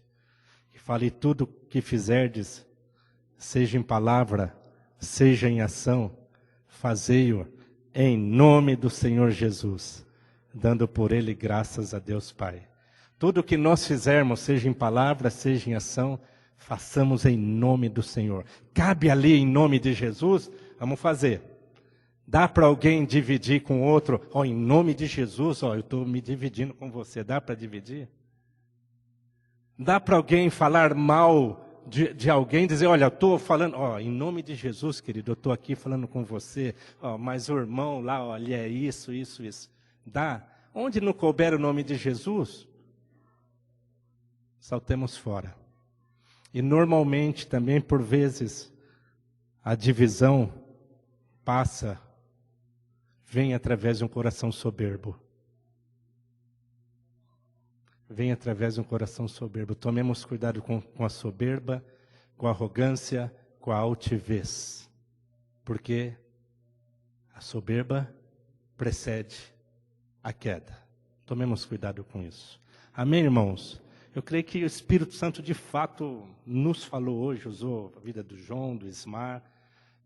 Que fala, e tudo que fizerdes, seja em palavra, seja em ação, fazei-o em nome do Senhor Jesus, dando por ele graças a Deus Pai. Tudo que nós fizermos, seja em palavra, seja em ação, façamos em nome do Senhor. Cabe ali em nome de Jesus, vamos fazer. Dá para alguém dividir com outro, em nome de Jesus, eu estou me dividindo com você, dá para dividir? Dá para alguém falar mal de alguém, dizer, olha, eu estou falando, em nome de Jesus, querido, eu estou aqui falando com você, mas o irmão lá, ele é isso. Dá? Onde não couber o nome de Jesus, saltemos fora. E normalmente, também por vezes, a divisão vem através de um coração soberbo. Vem através de um coração soberbo. Tomemos cuidado com a soberba, com a arrogância, com a altivez. Porque a soberba precede a queda. Tomemos cuidado com isso. Amém, irmãos? Eu creio que o Espírito Santo de fato nos falou hoje, usou a vida do João, do Ismar,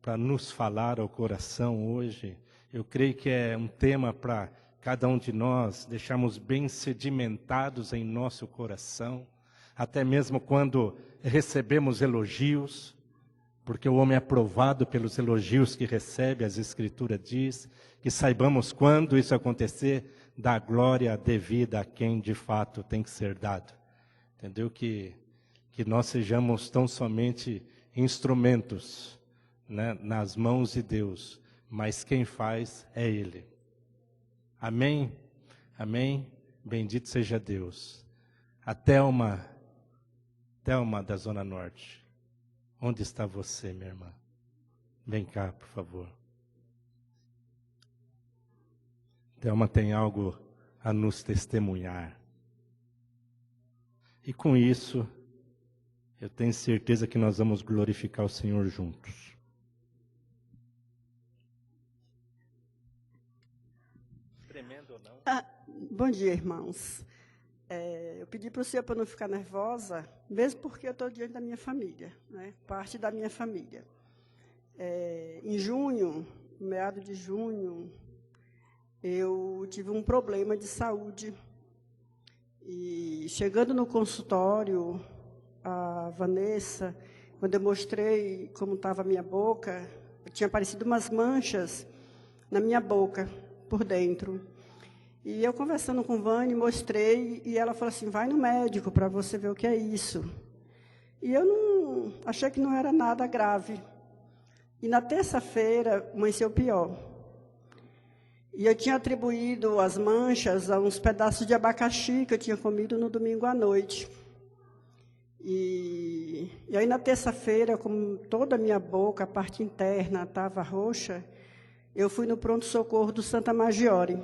para nos falar ao coração hoje. Eu creio que é um tema para cada um de nós deixarmos bem sedimentados em nosso coração, até mesmo quando recebemos elogios, porque o homem é aprovado pelos elogios que recebe, as Escrituras diz, que saibamos quando isso acontecer, dar glória devida a quem de fato tem que ser dado. Entendeu? Que nós sejamos tão somente instrumentos, né, nas mãos de Deus, mas quem faz é Ele. Amém? Amém? Bendito seja Deus. A Thelma da Zona Norte. Onde está você, minha irmã? Vem cá, por favor. Thelma tem algo a nos testemunhar. E com isso, eu tenho certeza que nós vamos glorificar o Senhor juntos. Tremendo ou não? Bom dia, irmãos. Eu pedi para o senhor para não ficar nervosa, mesmo porque eu estou diante da minha família, né? Parte da minha família. Em junho, meado de junho, eu tive um problema de saúde. E chegando no consultório, a Vanessa, quando eu mostrei como estava a minha boca, tinha aparecido umas manchas na minha boca, por dentro. E eu conversando com Vânia, mostrei, e ela falou assim, vai no médico para você ver o que é isso. E eu não achei que não era nada grave. E na terça-feira, amanheceu pior. E eu tinha atribuído as manchas a uns pedaços de abacaxi que eu tinha comido no domingo à noite. E aí, na terça-feira, como toda a minha boca, a parte interna estava roxa, eu fui no pronto-socorro do Santa Maggiore.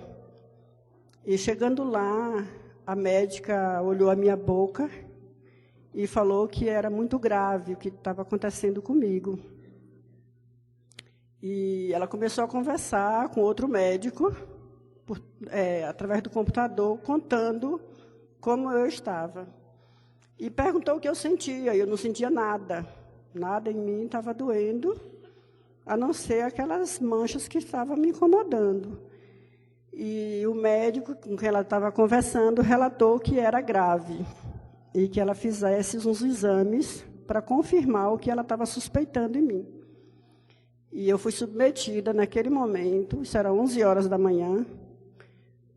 E chegando lá, a médica olhou a minha boca e falou que era muito grave o que estava acontecendo comigo. E ela começou a conversar com outro médico, através do computador, contando como eu estava. E perguntou o que eu sentia. Eu não sentia nada. Nada em mim estava doendo, a não ser aquelas manchas que estavam me incomodando. E o médico com quem ela estava conversando relatou que era grave e que ela fizesse uns exames para confirmar o que ela estava suspeitando em mim. E eu fui submetida naquele momento, isso era 11 horas da manhã,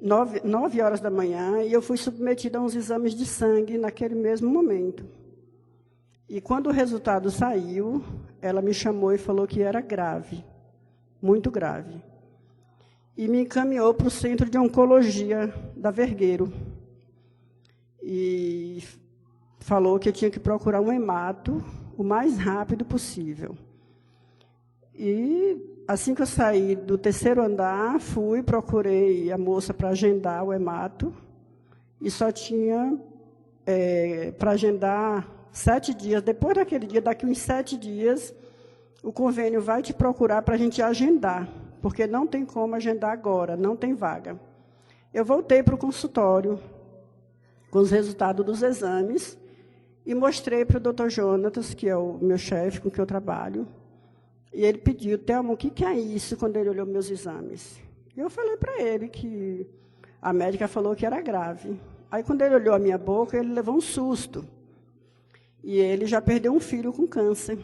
9 horas da manhã, e eu fui submetida a uns exames de sangue naquele mesmo momento. E quando o resultado saiu, ela me chamou e falou que era grave, muito grave. E me encaminhou para o Centro de Oncologia da Vergueiro. E falou que eu tinha que procurar um hemato o mais rápido possível. E assim que eu saí do terceiro andar, procurei a moça para agendar o hemato. E só tinha para agendar 7 dias. Depois daquele dia, daqui uns 7 dias, o convênio vai te procurar para a gente agendar. Porque não tem como agendar agora, não tem vaga. Eu voltei para o consultório com os resultados dos exames e mostrei para o Dr. Jonatas, que é o meu chefe com quem eu trabalho. E ele pediu, Thelma, o que é isso, quando ele olhou meus exames? E eu falei para ele que a médica falou que era grave. Aí, quando ele olhou a minha boca, ele levou um susto. E ele já perdeu um filho com câncer.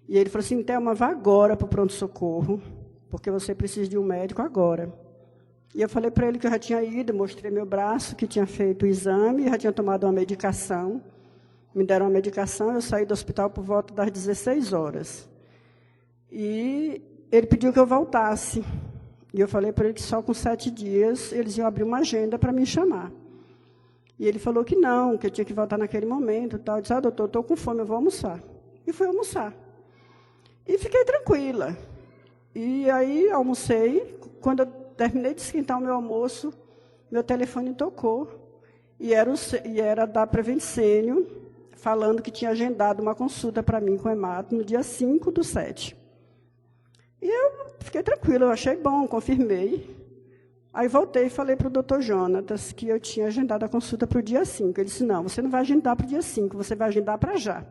E ele falou assim, Thelma, vá agora para o pronto-socorro, porque você precisa de um médico agora. E eu falei para ele que eu já tinha ido, mostrei meu braço, que tinha feito o exame, já tinha tomado uma medicação. Me deram uma medicação, eu saí do hospital por volta das 16 horas. E ele pediu que eu voltasse. E eu falei para ele que só com 7 dias eles iam abrir uma agenda para me chamar. E ele falou que não, que eu tinha que voltar naquele momento. Tal. Eu disse, doutor, estou com fome, eu vou almoçar. E fui almoçar. E fiquei tranquila. E aí, almocei. Quando eu terminei de esquentar o meu almoço, meu telefone tocou. E era da Prevencênio, falando que tinha agendado uma consulta para mim com o hemato no dia 5/7. E eu fiquei tranquila, eu achei bom, confirmei. Aí voltei e falei para o Dr. Jonatas que eu tinha agendado a consulta para o dia 5. Ele disse, não, você não vai agendar para o dia 5, você vai agendar para já.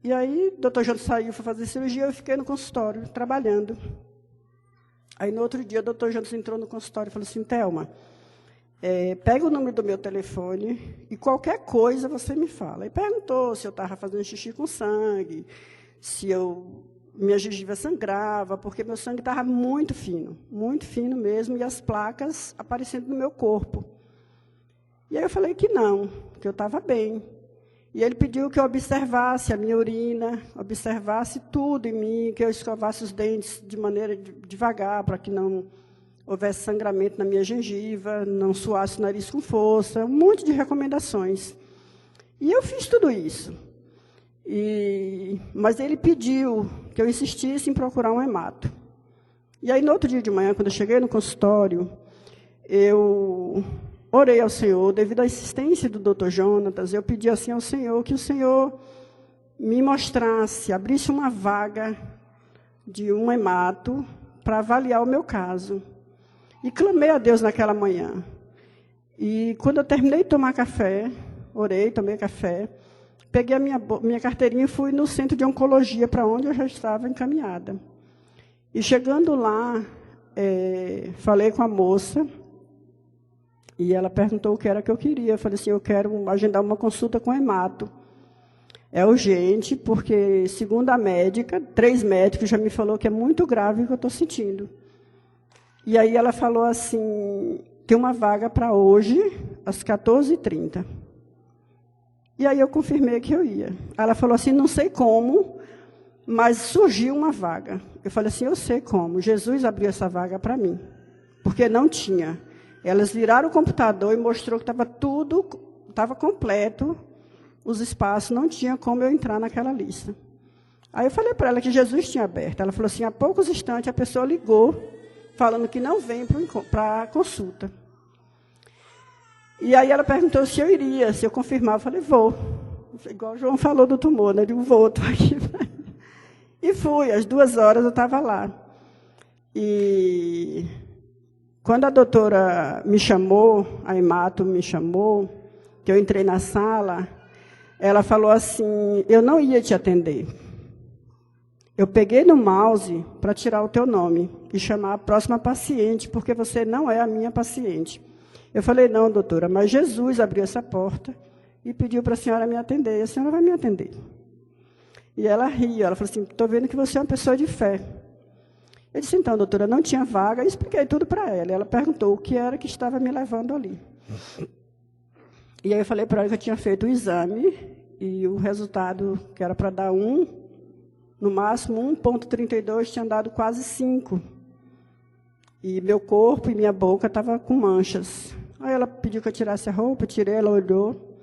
E aí, o doutor Jonatas saiu, foi fazer cirurgia, eu fiquei no consultório, trabalhando. Aí, no outro dia, o doutor Jonatas entrou no consultório e falou assim, Thelma, pega o número do meu telefone e qualquer coisa você me fala. E perguntou se eu estava fazendo xixi com sangue, se minha gengiva sangrava, porque meu sangue estava muito fino mesmo, e as placas aparecendo no meu corpo. E aí eu falei que não, que eu estava bem. E ele pediu que eu observasse a minha urina, observasse tudo em mim, que eu escovasse os dentes de maneira devagar, para que não houvesse sangramento na minha gengiva, não suasse o nariz com força, um monte de recomendações. E eu fiz tudo isso. Mas ele pediu que eu insistisse em procurar um hemato. E aí, no outro dia de manhã, quando eu cheguei no consultório, eu orei ao Senhor, devido à insistência do Dr. Jonatas, eu pedi assim ao Senhor, que o Senhor me mostrasse, abrisse uma vaga de um hemato para avaliar o meu caso. E clamei a Deus naquela manhã. E quando eu terminei de tomar café, orei, tomei café, peguei a minha carteirinha e fui no centro de oncologia, para onde eu já estava encaminhada. E chegando lá, falei com a moça, e ela perguntou o que era que eu queria. Eu falei assim, eu quero agendar uma consulta com hemato. É urgente, porque, segundo a médica, 3 médicos já me falou que é muito grave o que eu estou sentindo. E aí ela falou assim, tem uma vaga para hoje, às 14h30. E aí eu confirmei que eu ia. Ela falou assim, não sei como, mas surgiu uma vaga. Eu falei assim, eu sei como. Jesus abriu essa vaga para mim, porque não tinha. Elas viraram o computador e mostrou que estava tudo, estava completo, os espaços, não tinha como eu entrar naquela lista. Aí eu falei para ela que Jesus tinha aberto. Ela falou assim, há poucos instantes a pessoa ligou, falando que não vem para a consulta. E aí ela perguntou se eu iria, se eu confirmava. Eu falei, vou. Igual o João falou do tumor, né? Eu digo, vou, estou aqui. E fui, às 2h eu estava lá. E quando a doutora me chamou, a hemato me chamou, que eu entrei na sala, ela falou assim, eu não ia te atender. Eu peguei no mouse para tirar o teu nome e chamar a próxima paciente, porque você não é a minha paciente. Eu falei, não, doutora, mas Jesus abriu essa porta e pediu para a senhora me atender, e a senhora vai me atender. E ela riu, ela falou assim, estou vendo que você é uma pessoa de fé. Eu disse, então, doutora, não tinha vaga, e expliquei tudo para ela. Ela perguntou o que era que estava me levando ali. E aí eu falei para ela que eu tinha feito o exame, e o resultado, que era para dar 1, no máximo 1,32, tinha dado quase 5. E meu corpo e minha boca estavam com manchas. Aí ela pediu que eu tirasse a roupa, eu tirei, ela olhou,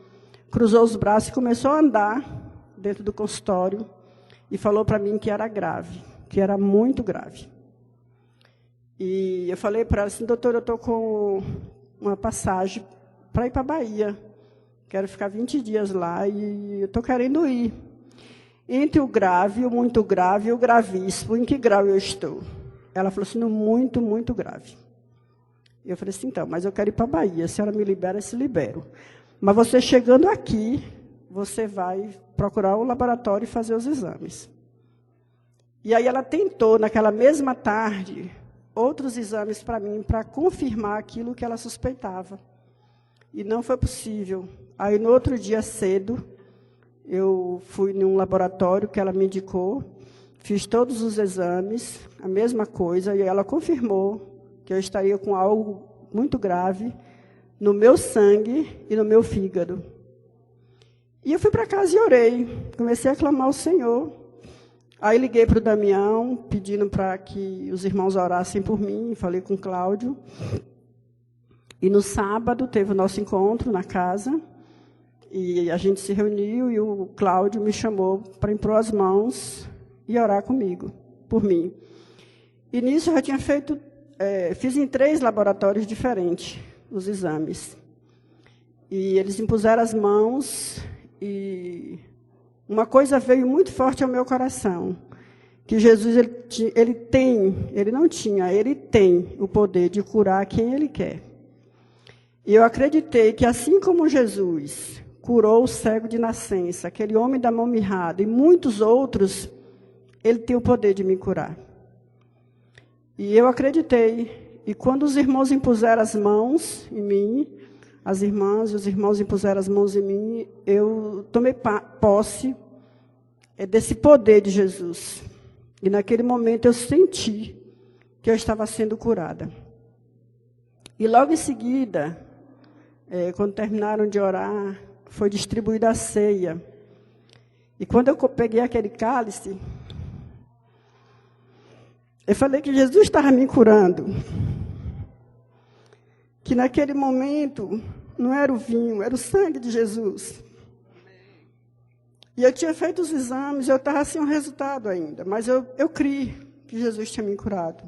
cruzou os braços e começou a andar dentro do consultório e falou para mim que era grave, que era muito grave. E eu falei para ela assim, doutora, eu estou com uma passagem para ir para a Bahia. Quero ficar 20 dias lá e eu estou querendo ir. Entre o grave, o muito grave e o gravíssimo, em que grau eu estou? Ela falou assim, no muito, muito grave. Eu falei assim, então, mas eu quero ir para a Bahia. Se ela me libera, eu se libero. Mas você chegando aqui, você vai procurar o laboratório e fazer os exames. E aí ela tentou, naquela mesma tarde, outros exames para mim, para confirmar aquilo que ela suspeitava. E não foi possível. Aí, no outro dia cedo, eu fui num laboratório que ela me indicou, fiz todos os exames, a mesma coisa, e ela confirmou que eu estaria com algo muito grave no meu sangue e no meu fígado. E eu fui para casa e orei, comecei a clamar ao Senhor. Aí liguei para o Damião, pedindo para que os irmãos orassem por mim, falei com o Cláudio. E no sábado teve o nosso encontro na casa, e a gente se reuniu, e o Cláudio me chamou para impor as mãos e orar comigo, por mim. E nisso eu já tinha feito, fiz em 3 laboratórios diferentes os exames. E eles impuseram as mãos, e uma coisa veio muito forte ao meu coração, que Jesus, ele tem o poder de curar quem ele quer. E eu acreditei que, assim como Jesus curou o cego de nascença, aquele homem da mão mirrada, e muitos outros, ele tem o poder de me curar. E eu acreditei. E quando os irmãos impuseram as mãos em mim, as irmãs e os irmãos impuseram as mãos em mim, eu tomei posse desse poder de Jesus. E naquele momento eu senti que eu estava sendo curada. E logo em seguida, quando terminaram de orar, foi distribuída a ceia. E quando eu peguei aquele cálice, eu falei que Jesus estava me curando. Que naquele momento não era o vinho, era o sangue de Jesus. E eu tinha feito os exames, eu estava sem um resultado ainda, mas eu criei que Jesus tinha me curado.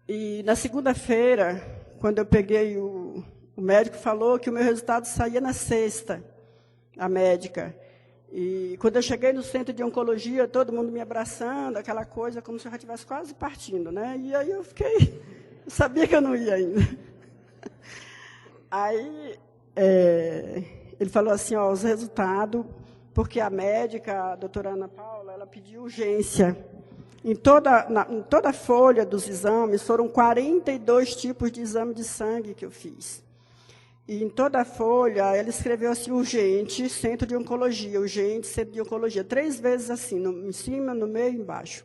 E na segunda-feira, quando eu peguei, o médico falou que o meu resultado saía na sexta, a médica. E quando eu cheguei no centro de oncologia, todo mundo me abraçando, aquela coisa, como se eu já estivesse quase partindo, né? E aí eu fiquei, eu sabia que eu não ia ainda. Aí ele falou assim, ó, os resultados, porque a médica, a doutora Ana Paula, ela pediu urgência. Em toda a folha dos exames, foram 42 tipos de exame de sangue que eu fiz. E em toda a folha, ela escreveu assim, urgente, centro de oncologia, urgente, centro de oncologia. 3 vezes assim, em cima, no meio e embaixo.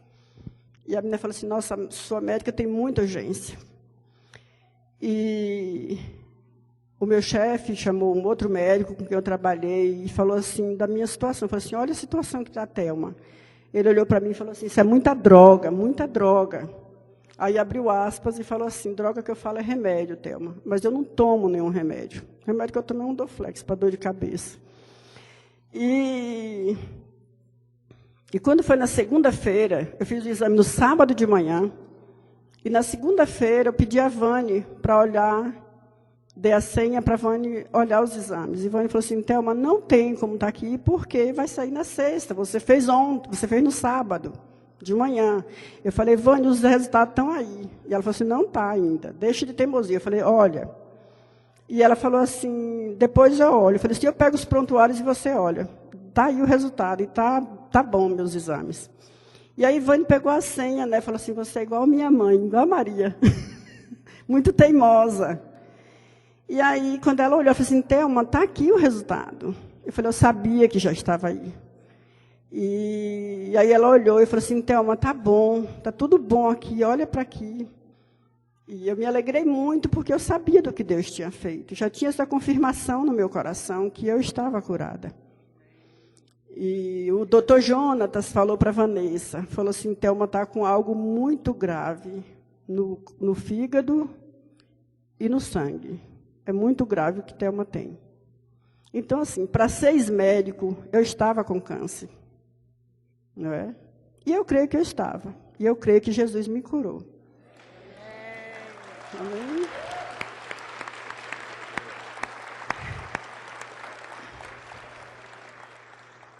E a menina falou assim, nossa, sua médica tem muita urgência. E o meu chefe chamou um outro médico com quem eu trabalhei e falou assim, da minha situação. Falou assim, olha a situação que está a Thelma. Ele olhou para mim e falou assim, isso é muita droga, muita droga. Aí abriu aspas e falou assim, droga que eu falo é remédio, Thelma. Mas eu não tomo nenhum remédio. O remédio que eu tomo é um Doflex, para dor de cabeça. E quando foi na segunda-feira, eu fiz o exame no sábado de manhã. E na segunda-feira eu pedi a Vânia para olhar, dei a senha para a Vânia olhar os exames. E a Vânia falou assim, Thelma, não tem como estar aqui, porque vai sair na sexta. Você fez ontem, você fez no sábado, de manhã. Eu falei, Vânia, os resultados estão aí. E ela falou assim, não está ainda, deixa de teimosia. Eu falei, olha. E ela falou assim, depois eu olho. Eu falei assim, eu pego os prontuários e você olha. Está aí o resultado, e tá bom meus exames. E aí Vânia pegou a senha, né? Falou assim, você é igual a minha mãe, igual a Maria. Muito teimosa. E aí, quando ela olhou, eu falei assim, Thelma, está aqui o resultado. Eu falei, eu sabia que já estava aí. E aí ela olhou e falou assim, Thelma, está bom, está tudo bom aqui, olha para aqui. E eu me alegrei muito, porque eu sabia do que Deus tinha feito. Já tinha essa confirmação no meu coração, que eu estava curada. E o doutor Jonatas falou para a Vanessa, falou assim, Thelma está com algo muito grave no fígado e no sangue. É muito grave o que Thelma tem. Então, assim, para 6 médicos, eu estava com câncer. Não é? E eu creio que eu estava. E eu creio que Jesus me curou. Amém?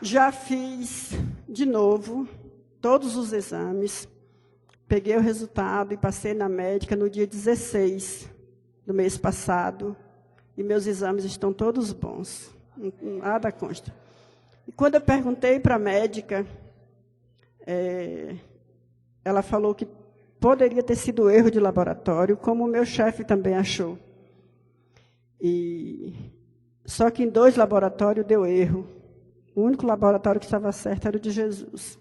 Já fiz de novo todos os exames. Peguei o resultado e passei na médica no dia 16 do mês passado, e meus exames estão todos bons, nada consta. E quando eu perguntei para a médica, ela falou que poderia ter sido erro de laboratório, como o meu chefe também achou. Só que em 2 laboratórios deu erro. O único laboratório que estava certo era o de Jesus.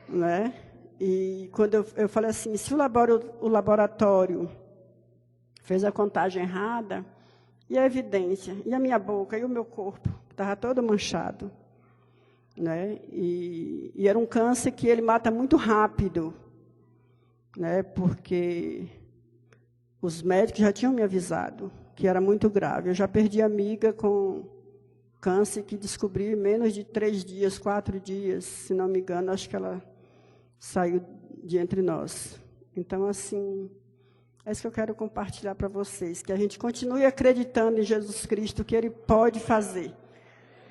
Né? E quando eu falei assim, se o laboratório fez a contagem errada, e a evidência, e a minha boca, e o meu corpo, que estava todo manchado. Né? E era um câncer que ele mata muito rápido, né? Porque os médicos já tinham me avisado que era muito grave. Eu já perdi amiga com câncer que descobri em menos de 3 dias, 4 dias, se não me engano, acho que ela saiu de entre nós. Então, assim, é isso que eu quero compartilhar para vocês, que a gente continue acreditando em Jesus Cristo, que Ele pode fazer.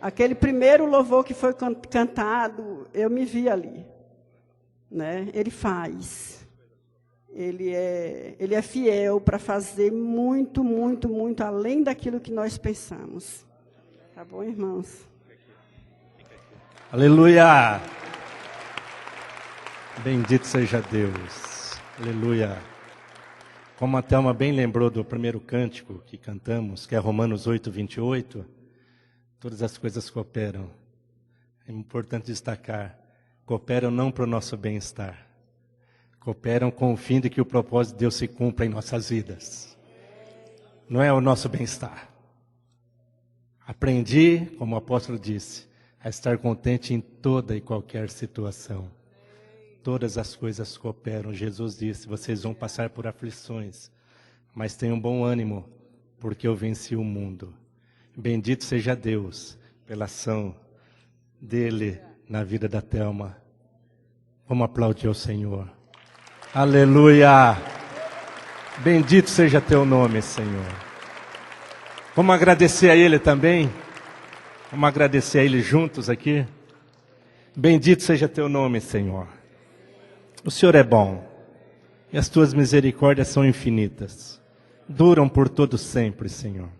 Aquele primeiro louvor que foi cantado, eu me vi ali. Né? Ele faz. Ele é fiel para fazer muito, muito, muito além daquilo que nós pensamos. Tá bom, irmãos? Aleluia! Bendito seja Deus. Aleluia. Como a Thelma bem lembrou do primeiro cântico que cantamos, que é Romanos 8, 28, todas as coisas cooperam. É importante destacar, cooperam não para o nosso bem-estar, cooperam com o fim de que o propósito de Deus se cumpra em nossas vidas. Não é o nosso bem-estar. Aprendi, como o apóstolo disse, a estar contente em toda e qualquer situação. Todas as coisas cooperam. Jesus disse, vocês vão passar por aflições, mas tenham bom ânimo, porque eu venci o mundo. Bendito seja Deus pela ação dele na vida da Thelma. Vamos aplaudir ao Senhor. Aleluia! Bendito seja teu nome, Senhor. Vamos agradecer a Ele também? Vamos agradecer a Ele juntos aqui? Bendito seja teu nome, Senhor. O Senhor é bom. E as tuas misericórdias são infinitas. Duram por todo sempre, Senhor.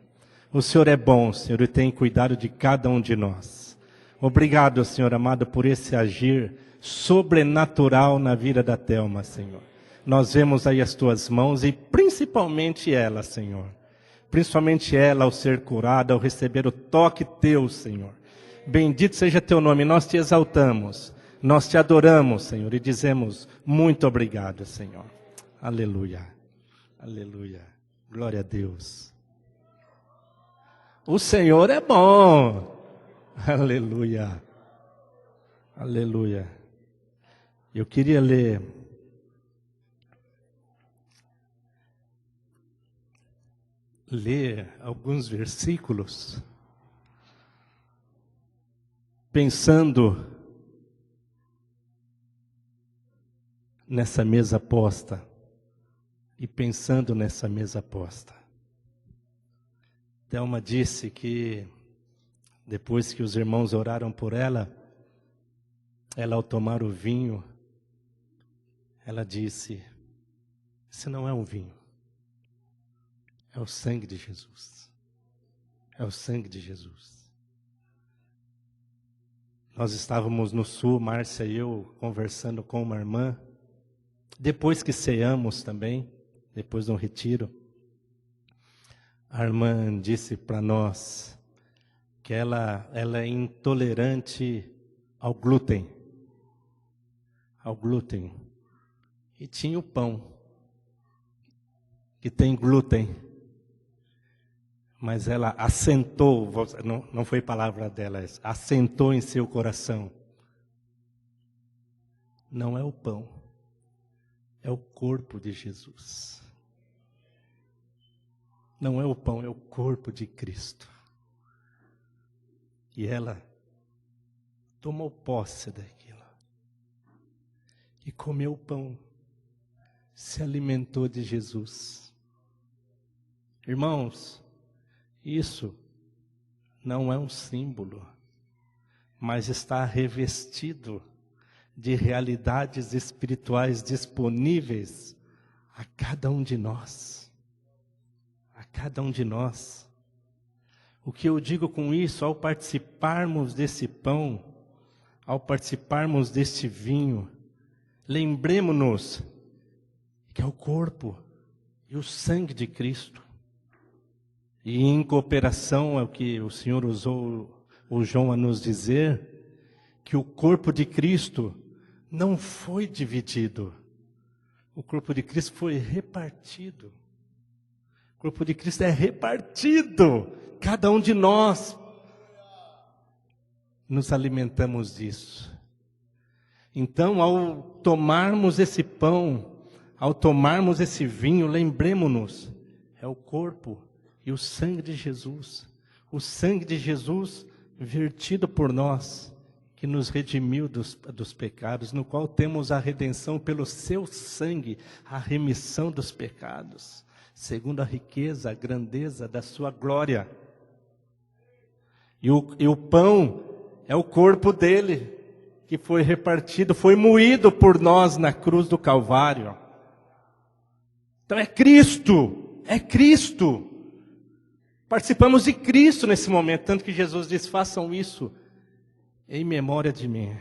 O Senhor é bom, Senhor, e tem cuidado de cada um de nós. Obrigado, Senhor amado, por esse agir sobrenatural na vida da Thelma, Senhor. Nós vemos aí as tuas mãos e principalmente ela, Senhor. Principalmente ela ao ser curada, ao receber o toque teu, Senhor. Bendito seja teu nome, nós te exaltamos, nós te adoramos, Senhor, e dizemos muito obrigado, Senhor. Aleluia, aleluia, glória a Deus. O Senhor é bom, aleluia, aleluia. Eu queria ler alguns versículos, pensando nessa mesa posta e pensando nessa mesa posta. Thelma disse que depois que os irmãos oraram por ela, ao tomar o vinho, ela disse: esse não é um vinho. É o sangue de Jesus. É o sangue de Jesus. Nós estávamos no sul, Márcia e eu, conversando com uma irmã. Depois que ceamos também, depois de um retiro, a irmã disse para nós que ela é intolerante ao glúten. Ao glúten. E tinha o pão, que tem glúten. Mas ela assentou, não foi palavra dela, assentou em seu coração. Não é o pão, é o corpo de Jesus. Não é o pão, é o corpo de Cristo. E ela tomou posse daquilo. E comeu o pão, se alimentou de Jesus. Irmãos, isso não é um símbolo, mas está revestido de realidades espirituais disponíveis a cada um de nós. A cada um de nós. O que eu digo com isso, ao participarmos desse pão, ao participarmos deste vinho, lembremos-nos que é o corpo e o sangue de Cristo. E em cooperação é o que o Senhor usou o João a nos dizer, que o corpo de Cristo não foi dividido. O corpo de Cristo foi repartido. O corpo de Cristo é repartido. Cada um de nós nos alimentamos disso. Então, ao tomarmos esse pão, ao tomarmos esse vinho, lembremos-nos, é o corpo e o sangue de Jesus. O sangue de Jesus vertido por nós, que nos redimiu dos pecados, no qual temos a redenção pelo seu sangue, a remissão dos pecados, segundo a riqueza, a grandeza da sua glória. E o pão é o corpo dele, que foi repartido, foi moído por nós na cruz do Calvário. Então é Cristo, é Cristo. Participamos de Cristo nesse momento, tanto que Jesus diz, façam isso em memória de mim.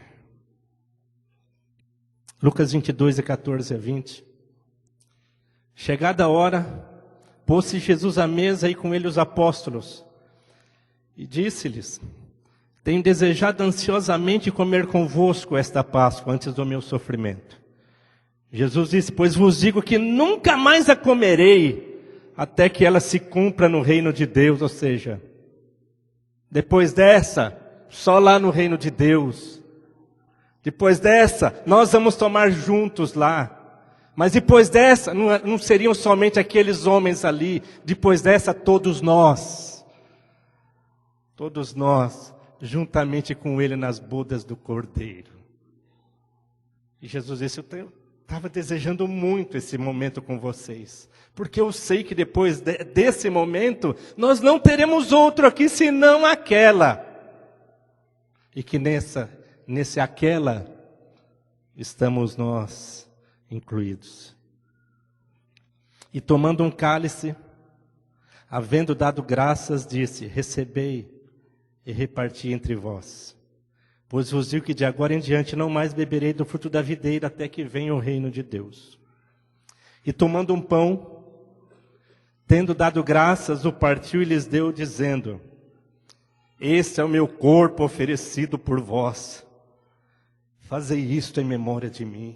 Lucas 22, 14 a 20. Chegada a hora, pôs-se Jesus à mesa e com ele os apóstolos. E disse-lhes, tenho desejado ansiosamente comer convosco esta Páscoa, antes do meu sofrimento. Jesus disse, pois vos digo que nunca mais a comerei, até que ela se cumpra no reino de Deus. Ou seja, depois dessa, só lá no reino de Deus. Depois dessa, nós vamos tomar juntos lá. Mas depois dessa, não seriam somente aqueles homens ali. Depois dessa, todos nós, juntamente com ele nas bodas do Cordeiro. E Jesus disse, eu estava desejando muito esse momento com vocês, porque eu sei que depois desse momento, nós não teremos outro aqui senão aquela. E que nesse aquela, estamos nós incluídos. E tomando um cálice, havendo dado graças, disse: recebei e reparti entre vós. Pois vos digo que de agora em diante não mais beberei do fruto da videira até que venha o reino de Deus. E tomando um pão, tendo dado graças, o partiu e lhes deu, dizendo: este é o meu corpo oferecido por vós. Fazei isto em memória de mim.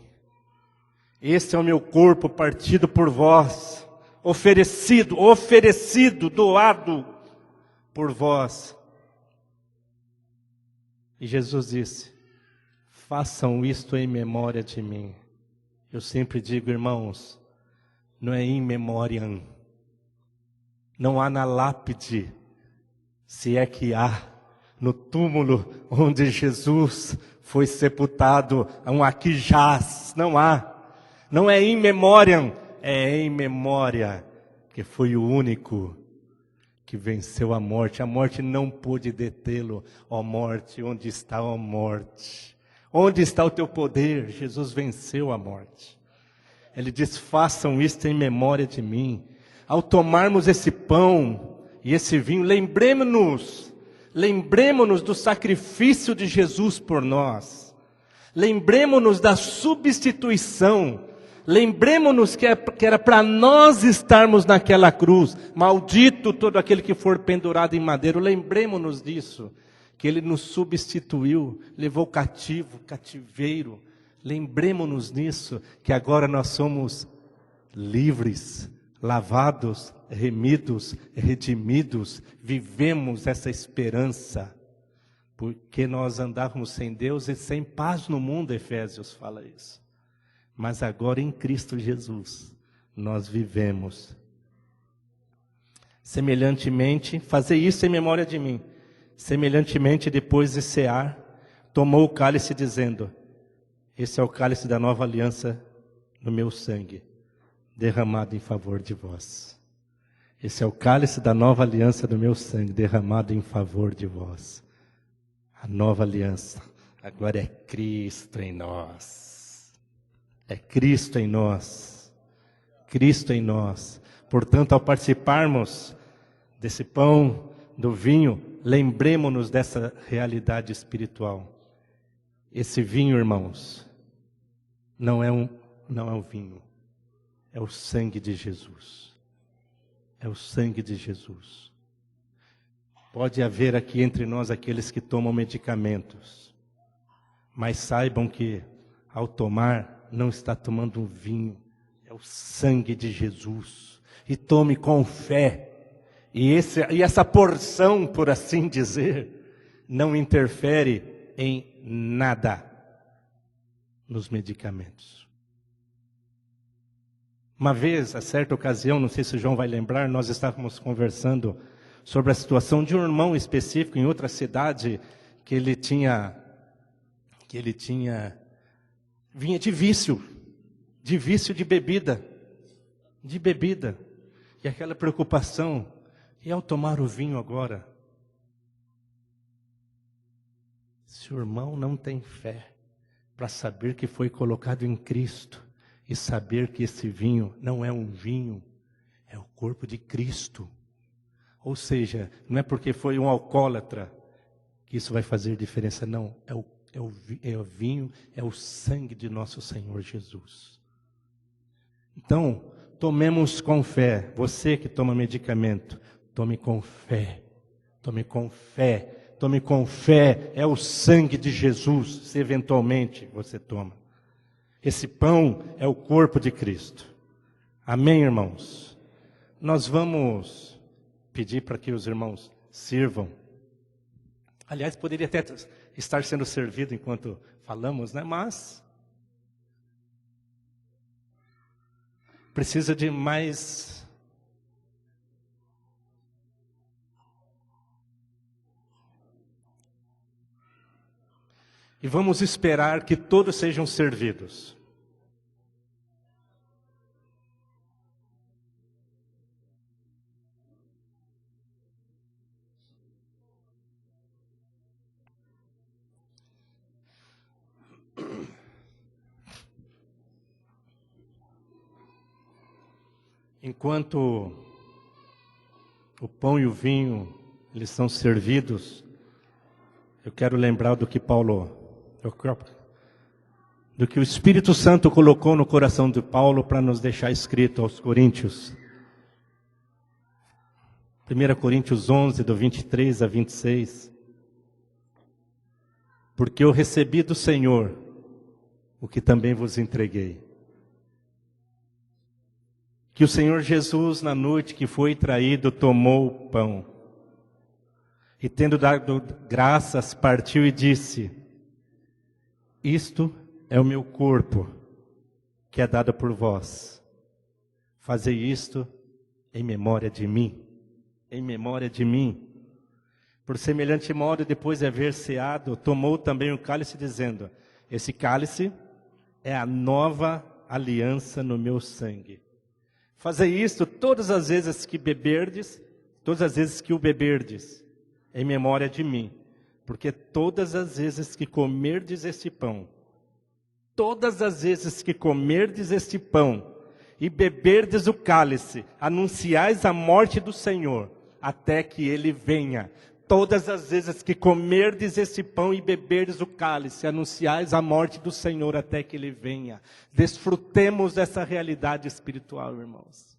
Este é o meu corpo partido por vós, oferecido, doado por vós. E Jesus disse: façam isto em memória de mim. Eu sempre digo, irmãos, não é in memoriam. Não há na lápide, se é que há, no túmulo onde Jesus foi sepultado, um aqui jaz, não há. Não é in memoriam, é em memória, que foi o único que venceu a morte. A morte não pôde detê-lo. Ó morte, onde está a morte? Onde está o teu poder? Jesus venceu a morte. Ele diz: façam isto em memória de mim. Ao tomarmos esse pão e esse vinho, lembremos-nos do sacrifício de Jesus por nós. Lembremos-nos da substituição. Lembremos-nos que era para nós estarmos naquela cruz. Maldito todo aquele que for pendurado em madeiro. Lembremos-nos disso, que Ele nos substituiu, levou cativeiro. Lembremos-nos nisso, que agora nós somos livres, lavados, remidos, redimidos. Vivemos essa esperança, porque nós andávamos sem Deus e sem paz no mundo. Efésios fala isso. Mas agora em Cristo Jesus, nós vivemos. Semelhantemente, fazei isso em memória de mim. Semelhantemente, depois de cear, tomou o cálice, dizendo: esse é o cálice da nova aliança no meu sangue, derramado em favor de vós. Esse é o cálice da nova aliança do meu sangue, derramado em favor de vós. A nova aliança agora é Cristo em nós. É Cristo em nós. Cristo em nós. Portanto, ao participarmos desse pão, do vinho, lembremos-nos dessa realidade espiritual. Esse vinho, irmãos, não é um vinho. É o sangue de Jesus. É o sangue de Jesus. Pode haver aqui entre nós aqueles que tomam medicamentos, mas saibam que, ao tomar, não está tomando um vinho, é o sangue de Jesus. E tome com fé. E essa porção, por assim dizer, não interfere em nada nos medicamentos. Uma vez, a certa ocasião, não sei se o João vai lembrar, nós estávamos conversando sobre a situação de um irmão específico em outra cidade, que ele vinha de vício de bebida, e aquela preocupação, e ao tomar o vinho agora, se o irmão não tem fé para saber que foi colocado em Cristo, e saber que esse vinho não é um vinho, é o corpo de Cristo, ou seja, não é porque foi um alcoólatra que isso vai fazer diferença, não, é o vinho, é o sangue de nosso Senhor Jesus. Então, tomemos com fé. Você que toma medicamento, tome com fé. Tome com fé. Tome com fé. É o sangue de Jesus, se eventualmente você toma. Esse pão é o corpo de Cristo. Amém, irmãos? Nós vamos pedir para que os irmãos sirvam. Aliás, poderia até estar sendo servido enquanto falamos, né? Mas precisa de mais. E vamos esperar que todos sejam servidos. Enquanto o pão e o vinho, eles são servidos, eu quero lembrar do que do que o Espírito Santo colocou no coração de Paulo para nos deixar escrito aos Coríntios. 1 Coríntios 11, do 23 a 26. Porque eu recebi do Senhor o que também vos entreguei. Que o Senhor Jesus, na noite que foi traído, tomou o pão. E tendo dado graças, partiu e disse: isto é o meu corpo, que é dado por vós. Fazei isto em memória de mim. Em memória de mim. Por semelhante modo, depois de haver ceado, tomou também o cálice, dizendo: esse cálice é a nova aliança no meu sangue. Fazei isto todas as vezes que beberdes, todas as vezes que o beberdes, em memória de mim. Porque todas as vezes que comerdes este pão, todas as vezes que comerdes este pão e beberdes o cálice, anunciais a morte do Senhor, até que Ele venha. Todas as vezes que comerdes esse pão e beberdes o cálice, anunciais a morte do Senhor até que Ele venha. Desfrutemos dessa realidade espiritual, irmãos.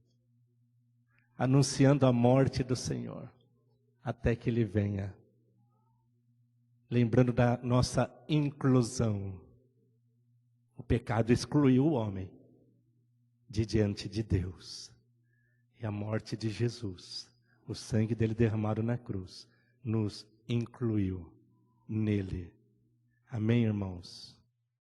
Anunciando a morte do Senhor até que Ele venha. Lembrando da nossa inclusão. O pecado excluiu o homem de diante de Deus. E a morte de Jesus, o sangue dele derramado na cruz, nos incluiu nele. Amém, irmãos?